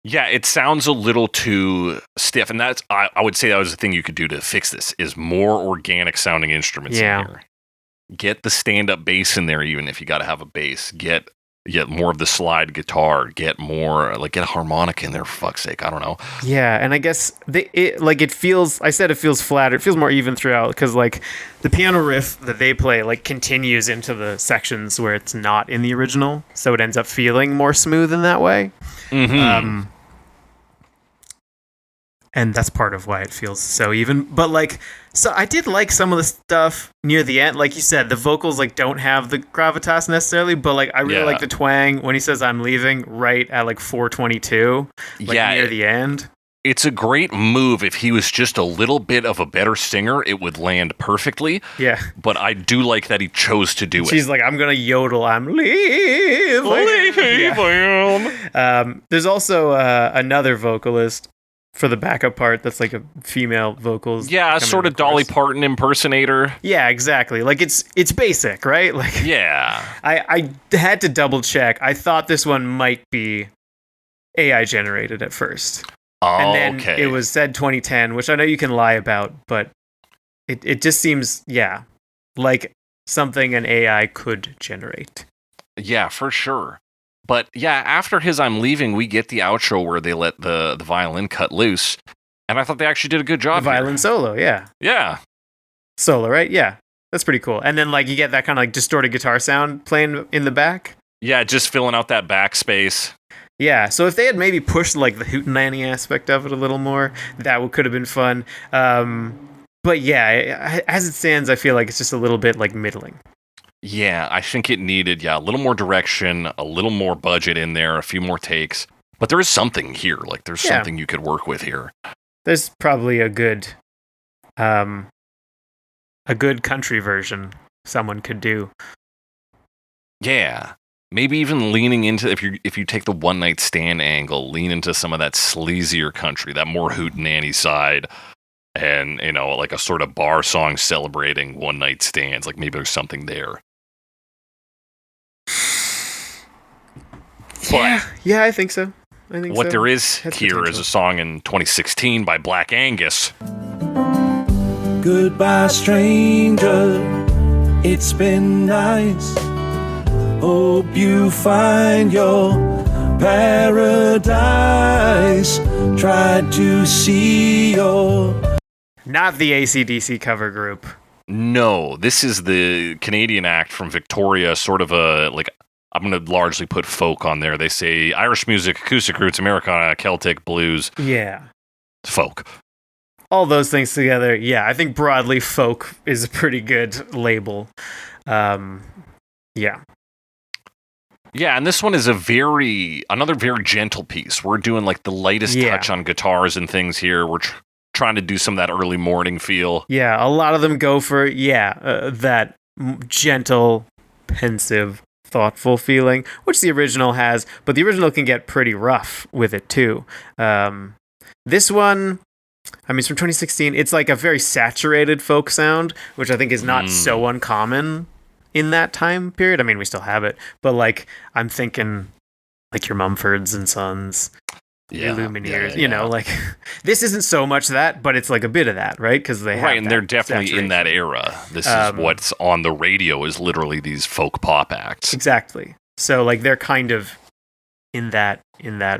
Yeah, it sounds a little too stiff, and that's I would say that was the thing you could do to fix this is more organic sounding instruments Yeah. in here. Get the stand-up bass in there, even if you got to have a bass. Get more of the slide guitar. Get more get a harmonic in there. For fuck's sake, I don't know. Yeah, and I guess it feels. I said it feels flatter. It feels more even throughout because like the piano riff that they play like continues into the sections where it's not in the original, so it ends up feeling more smooth in that way. Mm-hmm. And that's part of why it feels so even. But like, so I did like some of the stuff near the end. Like you said, the vocals like don't have the gravitas necessarily, but like I really Yeah. like the twang when he says "I'm leaving" right at like 4:22, like Yeah, near the end. It's a great move. If he was just a little bit of a better singer, it would land perfectly. Yeah. But I do like that he chose to do She's it. like, I'm gonna yodel. I'm leaving. Yeah. There's also another vocalist for the backup part. That's like a female vocals. Yeah, coming sort in of Dolly chorus. Parton impersonator. Yeah, exactly. Like it's basic, right? Like Yeah. I had to double check. I thought this one might be AI generated at first, and then Okay. it was said 2010, which I know you can lie about, but it just seems like something an AI could generate. Yeah, for sure. But yeah, after his "I'm leaving," we get the outro where they let the violin cut loose, and I thought they actually did a good The job. violin solo, yeah. Yeah, Solo, right? Yeah. That's pretty cool. And then like you get that kind of like distorted guitar sound playing in the back. yeah, just filling out that backspace. Yeah. So if they had maybe pushed like the hootenanny aspect of it a little more, that could have been fun. But yeah, as it stands, I feel like it's just a little bit like middling. Yeah, I think it needed a little more direction, a little more budget in there, a few more takes. But there is something here. Like there's Yeah. something you could work with here. There's probably a good country version someone could do. Yeah. Maybe even leaning into if you take the one night stand angle, lean into some of that sleazier country, that more hootenanny side, and like a sort of bar song celebrating one night stands. Like maybe there's something there. But Yeah, I think so. what there is Has here is potential. a song in 2016 by Black Angus. Goodbye, stranger. It's been nice. Hope you find your paradise. Tried to see your. Not the AC/DC cover group. No, this is the Canadian act from Victoria, sort of I'm going to largely put folk on there. They say Irish music, acoustic roots, Americana, Celtic, blues, Yeah. folk. All those things together, yeah, I think broadly folk is a pretty good label. Yeah. Yeah, and this one is another very gentle piece. We're doing like the lightest Yeah. touch on guitars and things here. We're trying to do some of that early morning feel. Yeah, a lot of them go for, that gentle, pensive thoughtful feeling, which the original has, but the original can get pretty rough with it too. This one, I mean, it's from 2016. It's like a very saturated folk sound, which I think is not so uncommon in that time period. I mean, we still have it, but like I'm thinking like your Mumfords and Sons, your Lumineers, you know, like this isn't so much that, but it's like a bit of that, right? Because they have and they're definitely in that era. This is what's on the radio is literally these folk pop acts. Exactly. So like they're kind of in that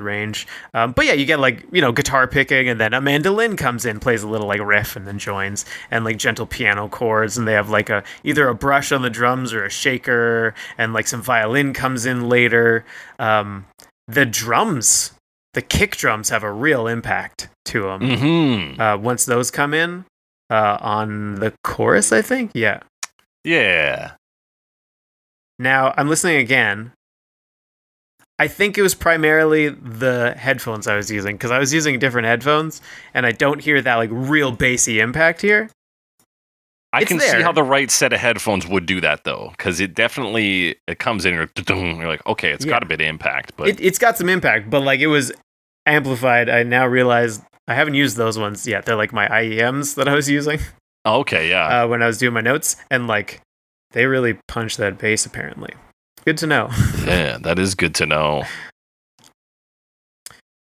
range. But yeah, you get like, you know, guitar picking, and then a mandolin comes in, plays a little like riff, and then joins, and like gentle piano chords, and they have like either a brush on the drums or a shaker, and like some violin comes in later. The drums, the kick drums have a real impact to them. Mm-hmm. Once those come in on the chorus, I think. Yeah. Now I'm listening again. I think it was primarily the headphones I was using, because I was using different headphones, and I don't hear that like real bassy impact here. I can see how the right set of headphones would do that, though, because it definitely comes in and you're like, okay, it's got a bit of impact, but it's got some impact, but like it was amplified. I now realize I haven't used those ones yet. They're like my IEMs that I was using. Okay, yeah. When I was doing my notes, and like they really punch that bass apparently. Good to know. Yeah, that is good to know.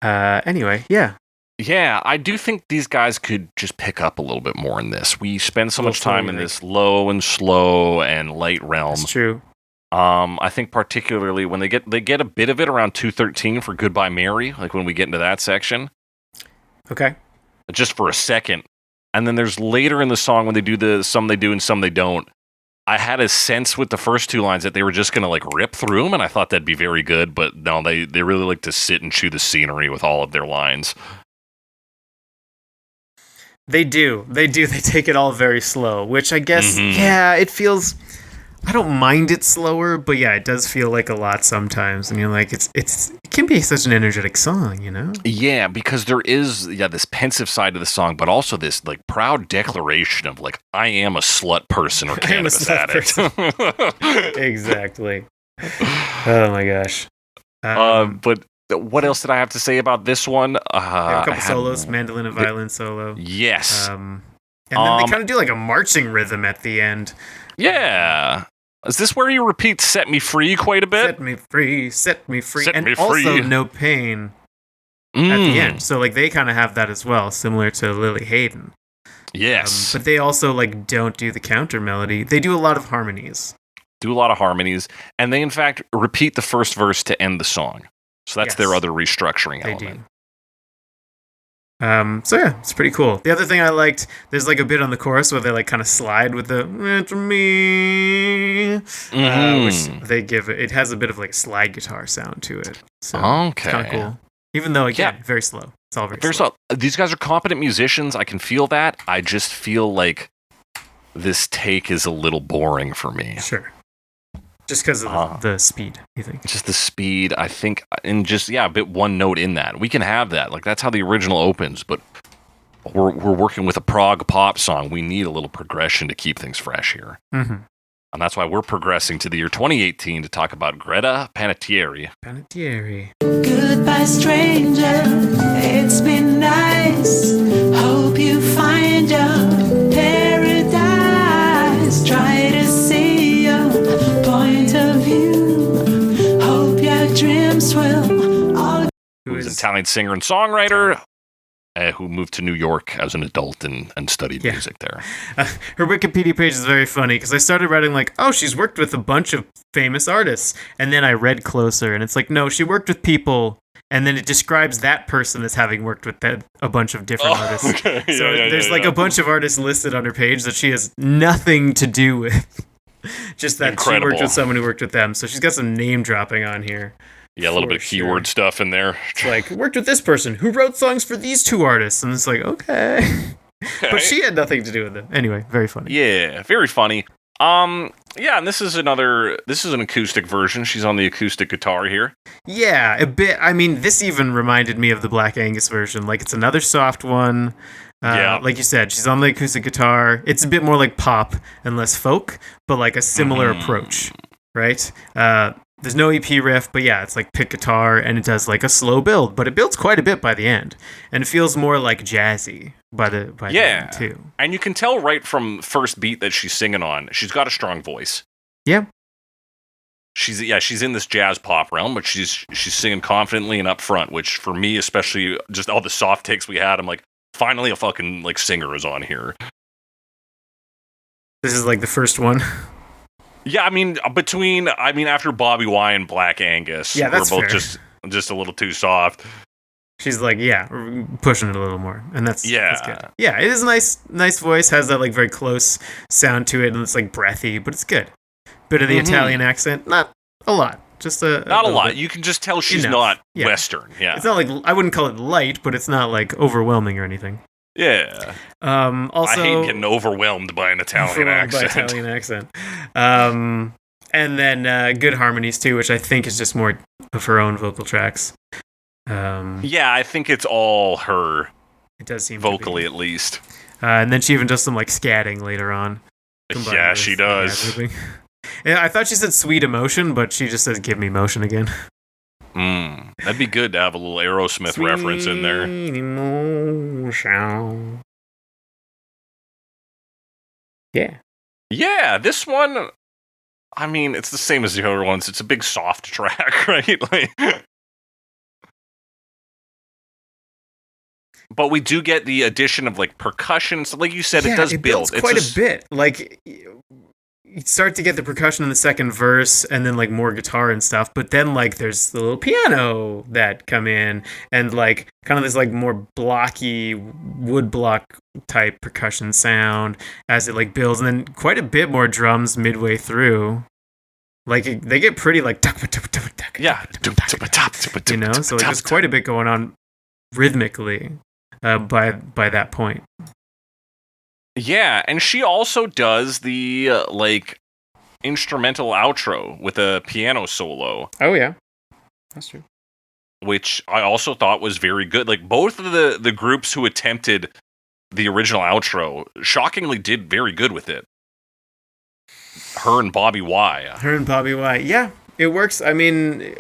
Anyway, yeah. Yeah, I do think these guys could just pick up a little bit more in this. We spend so much time in this low and slow and light realm. That's true. I think particularly when they get a bit of it around 2:13 for Goodbye Mary, like when we get into that section. Okay. Just for a second. And then there's later in the song when they do some they do and some they don't. I had a sense with the first two lines that they were just going to like rip through them, and I thought that'd be very good, but no, they really like to sit and chew the scenery with all of their lines. They do. They take it all very slow, which I guess, it feels... I don't mind it slower, but yeah, it does feel like a lot sometimes. And you're like, it can be such an energetic song, you know? Yeah, because there is this pensive side of the song, but also this like proud declaration of like, I am a slut person or cannabis addict. Exactly. Oh my gosh. But what else did I have to say about this one? A couple solos, mandolin and violin solo. Yes. And then they kind of do like a marching rhythm at the end. Yeah. Is this where you repeat "Set Me Free" quite a bit? Set me free, set me free. Set and me also free. No pain at the end. So like they kind of have that as well, similar to Lili Haydn. Yes. But they also like don't do the counter melody. They do a lot of harmonies. And they in fact repeat the first verse to end the song. So that's their other restructuring element. So yeah, it's pretty cool. The other thing I liked, there's like a bit on the chorus where they like kind of slide with the "It's me," which they give it has a bit of like slide guitar sound to it. So it's kind of cool. Even though again, very slow. It's all very slow. These guys are competent musicians. I can feel that. I just feel like this take is a little boring for me. Sure. Just because of the speed, you think? Just the speed, I think, and just, a bit one note in that. We can have that. Like, that's how the original opens, but we're working with a prog pop song. We need a little progression to keep things fresh here. Mm-hmm. And that's why we're progressing to the year 2018 to talk about Greta Panettieri. Goodbye, stranger. It's been nice. Hope you find your paradise. Try to see your point of view. Hope your dreams will all... Who's an Italian singer and songwriter who moved to New York as an adult and studied music there. Her Wikipedia page is very funny because I started writing like, oh, she's worked with a bunch of famous artists. And then I read closer and it's like, no, she worked with people. And then it describes that person as having worked with a bunch of different artists. Okay. So there's a bunch of artists listed on her page that she has nothing to do with. Just that she worked with someone who worked with them. So she's got some name dropping on here. Yeah, a little bit of keyword stuff in there. It's like, worked with this person who wrote songs for these two artists. And it's like, okay. But she had nothing to do with them. Anyway, very funny. Yeah, very funny. And this is an acoustic version. She's on the acoustic guitar here. Yeah, a bit. I mean, this even reminded me of the Black Angus version. Like, it's another soft one. Like you said, she's on the acoustic guitar. It's a bit more like pop and less folk, but like a similar approach. right? There's no EP riff, but yeah, it's like pick guitar, and it does like a slow build, but it builds quite a bit by the end, and it feels more like jazzy by the end too. And you can tell right from first beat that she's singing on, she's got a strong voice. Yeah. She's in this jazz pop realm, but she's singing confidently and up front, which for me, especially just all the soft takes we had, I'm like, finally a fucking like singer is on here. This is like the first one. Yeah, I mean, after Bobbywhy and Black Angus, yeah, that's we're both fair. just a little too soft. She's like, pushing it a little more, and that's good. Yeah, it is a nice voice, has that like very close sound to it, and it's like breathy, but it's good. Bit of the Italian accent, not a lot, just not a lot. Bit. You can just tell she's not Western. Yeah, it's not like, I wouldn't call it light, but it's not like overwhelming or anything. Yeah. Also, I hate getting overwhelmed by an Italian accent. And then good harmonies too, which I think is just more of her own vocal tracks. Yeah, I think it's all her. It does seem vocally at least. And then she even does some like scatting later on. Yeah, she does. Yeah, I thought she said sweet emotion, but she just says give me motion again. That'd be good to have a little Aerosmith sweet reference in there. Emotion. Yeah. Yeah, this one, I mean, it's the same as the other ones. It's a big soft track, right? But we do get the addition of like percussion. So like you said, it does build. It's quite a bit. Like, you start to get the percussion in the second verse, and then like more guitar and stuff, but then like there's the little piano that come in, and like kind of this like more blocky wood block type percussion sound as it like builds, and then quite a bit more drums midway through. Like they get pretty like yeah, you know, so like there's quite a bit going on rhythmically by that point. Yeah, and she also does the like instrumental outro with a piano solo. Oh yeah, that's true. Which I also thought was very good. Like both of the groups who attempted the original outro shockingly did very good with it. Her and Bobbywhy. Yeah, it works. I mean,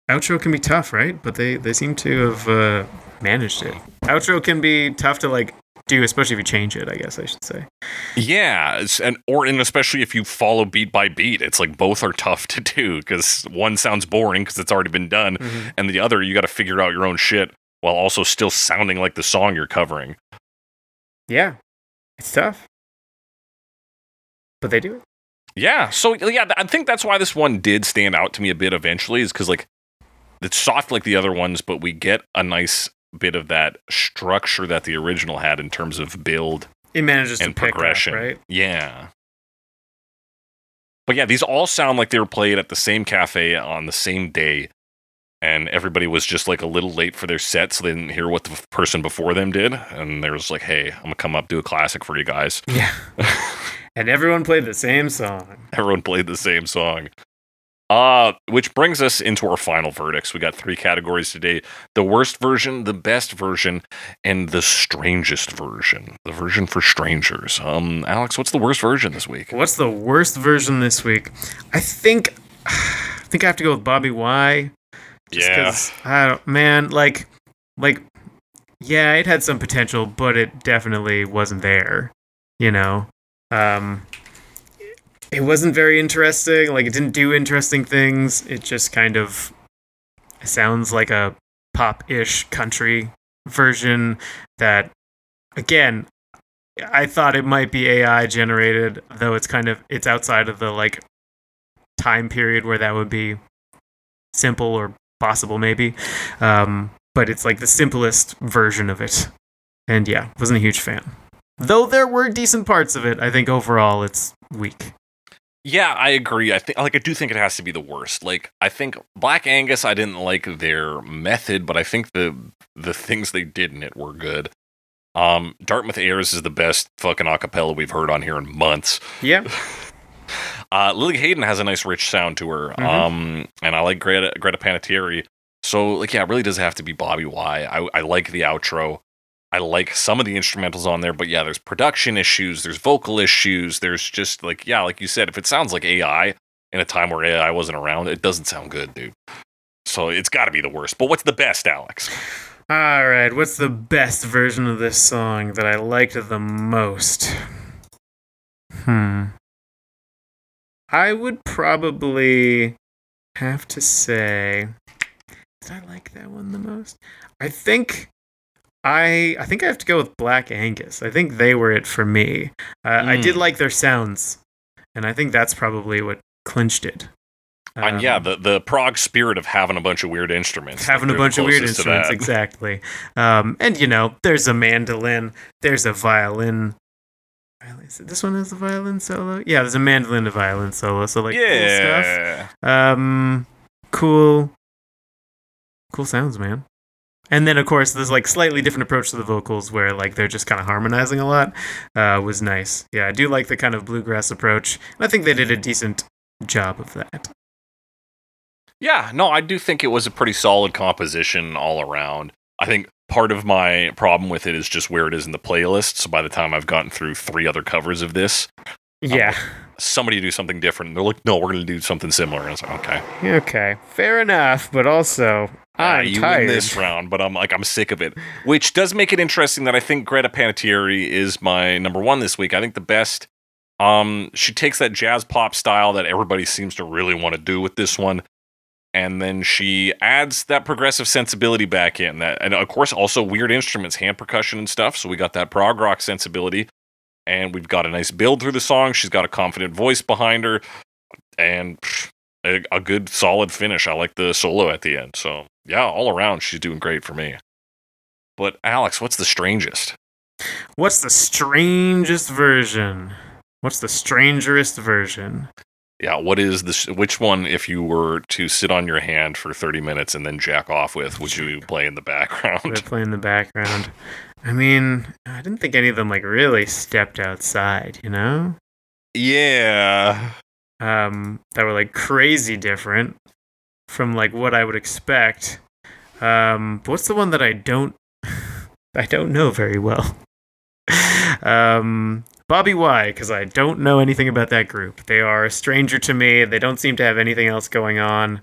outro can be tough, right? But they seem to have managed it. Outro can be tough to like do, especially if you change it, I guess I should say. Yeah, and especially if you follow beat by beat, it's like both are tough to do because one sounds boring because it's already been done, and the other you got to figure out your own shit while also still sounding like the song you're covering. Yeah, it's tough, but they do it. Yeah, so yeah, I think that's why this one did stand out to me a bit eventually, is because like it's soft like the other ones, but we get a nice bit of that structure that the original had in terms of build. It manages and to pick progression, up, right? Yeah. But yeah, these all sound like they were played at the same cafe on the same day, and everybody was just like a little late for their set, so they didn't hear what the person before them did, and they was like, hey, I'm gonna come up, do a classic for you guys. Yeah. And everyone played the same song. Which brings us into our final verdicts. We got 3 categories today: the worst version, the best version, and the strangest version. The version for strangers. Alex, what's the worst version this week? What's the worst version this week? I think I have to go with Bobbywhy. Yeah. Yeah, it had some potential, but it definitely wasn't there. You know. It wasn't very interesting. Like, it didn't do interesting things. It just kind of sounds like a pop-ish country version that, again, I thought it might be AI generated, though it's outside of the like time period where that would be simple or possible maybe. But it's like the simplest version of it. And yeah, wasn't a huge fan. Though there were decent parts of it, I think overall it's weak. Yeah, I agree. I do think it has to be the worst. Like, I think Black Angus, I didn't like their method, but I think the things they did in it were good. Dartmouth Airs is the best fucking acapella we've heard on here in months. Yeah. Lili Haydn has a nice rich sound to her. And I like Greta Panettieri. So, like, yeah, it really does have to be Bobbywhy. I like the outro. I like some of the instrumentals on there, but yeah, there's production issues, there's vocal issues, there's just like, yeah, like you said, if it sounds like AI, in a time where AI wasn't around, it doesn't sound good, dude. So it's got to be the worst. But what's the best, Alex? All right, what's the best version of this song that I liked the most? I would probably have to say, did I like that one the most? I think I have to go with Black Angus. I think they were it for me. I did like their sounds, and I think that's probably what clinched it. And yeah, the prog spirit of having a bunch of weird instruments. Having a bunch of weird instruments, exactly. And, you know, there's a mandolin, there's a violin. This one has a violin solo? Yeah, there's a mandolin and violin solo, so, like, cool stuff. Cool sounds, man. And then, of course, there's, like, slightly different approach to the vocals where, like, they're just kind of harmonizing a lot. Was nice. Yeah, I do like the kind of bluegrass approach. And I think they did a decent job of that. Yeah, no, I do think it was a pretty solid composition all around. I think part of my problem with it is just where it is in the playlist. So by the time I've gotten through 3 other covers of this, yeah, somebody do something different. And they're like, no, we're going to do something similar. And I was like, okay. Okay, fair enough, but also, I'm tired. Win this round, but I'm sick of it. Which does make it interesting that I think Greta Panettieri is my number 1 this week. I think the best, she takes that jazz pop style that everybody seems to really want to do with this one. And then she adds that progressive sensibility back in. And of course, also weird instruments, hand percussion and stuff. So we got that prog rock sensibility. And we've got a nice build through the song. She's got a confident voice behind her. And a good, solid finish. I like the solo at the end. So, yeah, all around, she's doing great for me. But, Alex, what's the strangest? What's the strangest version? What's the strangerest version? Yeah, what is this? Which one, if you were to sit on your hand for 30 minutes and then jack off with, would you play in the background? Would I play in the background? I mean, I didn't think any of them, like, really stepped outside, you know? Yeah. That were, like, crazy different from, like, what I would expect. But what's the one that I don't know very well? Bobbywhy, because I don't know anything about that group. They are a stranger to me. They don't seem to have anything else going on,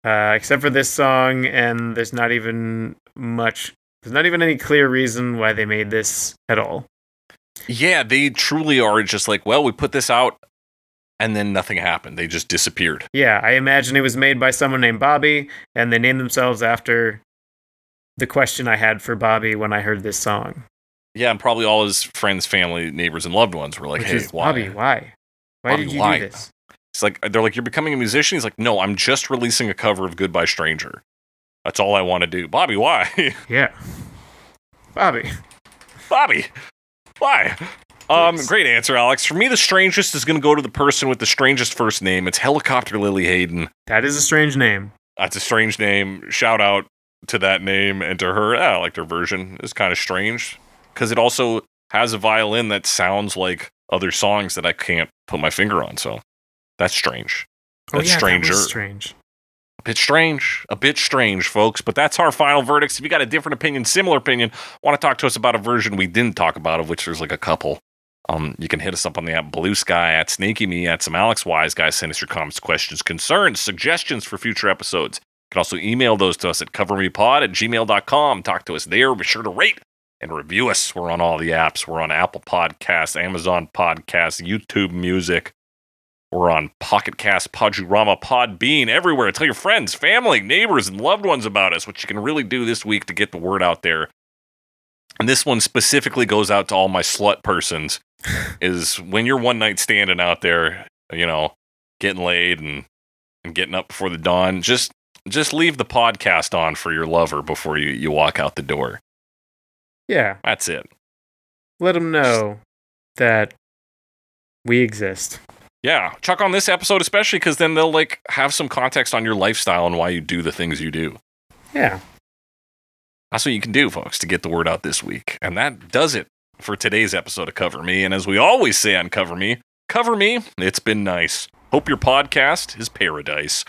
except for this song, and there's not even any clear reason why they made this at all. Yeah, they truly are just like, well, we put this out, and then nothing happened. They just disappeared. Yeah, I imagine it was made by someone named Bobby, and they named themselves after the question I had for Bobby when I heard this song. Yeah, and probably all his friends, family, neighbors, and loved ones were like, "Hey, why? Bobby, why? Why did you do this?" It's like they're like, "You're becoming a musician." He's like, "No, I'm just releasing a cover of Goodbye Stranger. That's all I want to do." Bobby, why? Yeah, Bobby, why? Great answer, Alex. For me, the strangest is going to go to the person with the strangest first name. It's Helicopter Lili Haydn. That is a strange name. That's a strange name. Shout out to that name and to her. I liked her version. It's kind of strange. Because it also has a violin that sounds like other songs that I can't put my finger on. So that's strange. That's stranger. That was strange. A bit strange, folks. But that's our final verdicts. If you got a different opinion, similar opinion, want to talk to us about a version we didn't talk about, of which there's like a couple, you can hit us up on the app Blue Sky, at Snaky Me, at some Alex Wise guys. Send us your comments, questions, concerns, suggestions for future episodes. You can also email those to us at covermepod@gmail.com. Talk to us there. Be sure to rate and review us. We're on all the apps. We're on Apple Podcasts, Amazon Podcasts, YouTube Music. We're on Pocket Cast, Podurama, Podbean, everywhere. Tell your friends, family, neighbors, and loved ones about us, which you can really do this week to get the word out there. And this one specifically goes out to all my slut persons, is when you're one night standing out there, you know, getting laid and getting up before the dawn, just leave the podcast on for your lover before you walk out the door. Yeah. That's it. Let them know that we exist. Yeah. Chuck on this episode especially, because then they'll like have some context on your lifestyle and why you do the things you do. Yeah. That's what you can do, folks, to get the word out this week. And that does it for today's episode of Cover Me. And as we always say on Cover Me, it's been nice. Hope your podcast is paradise.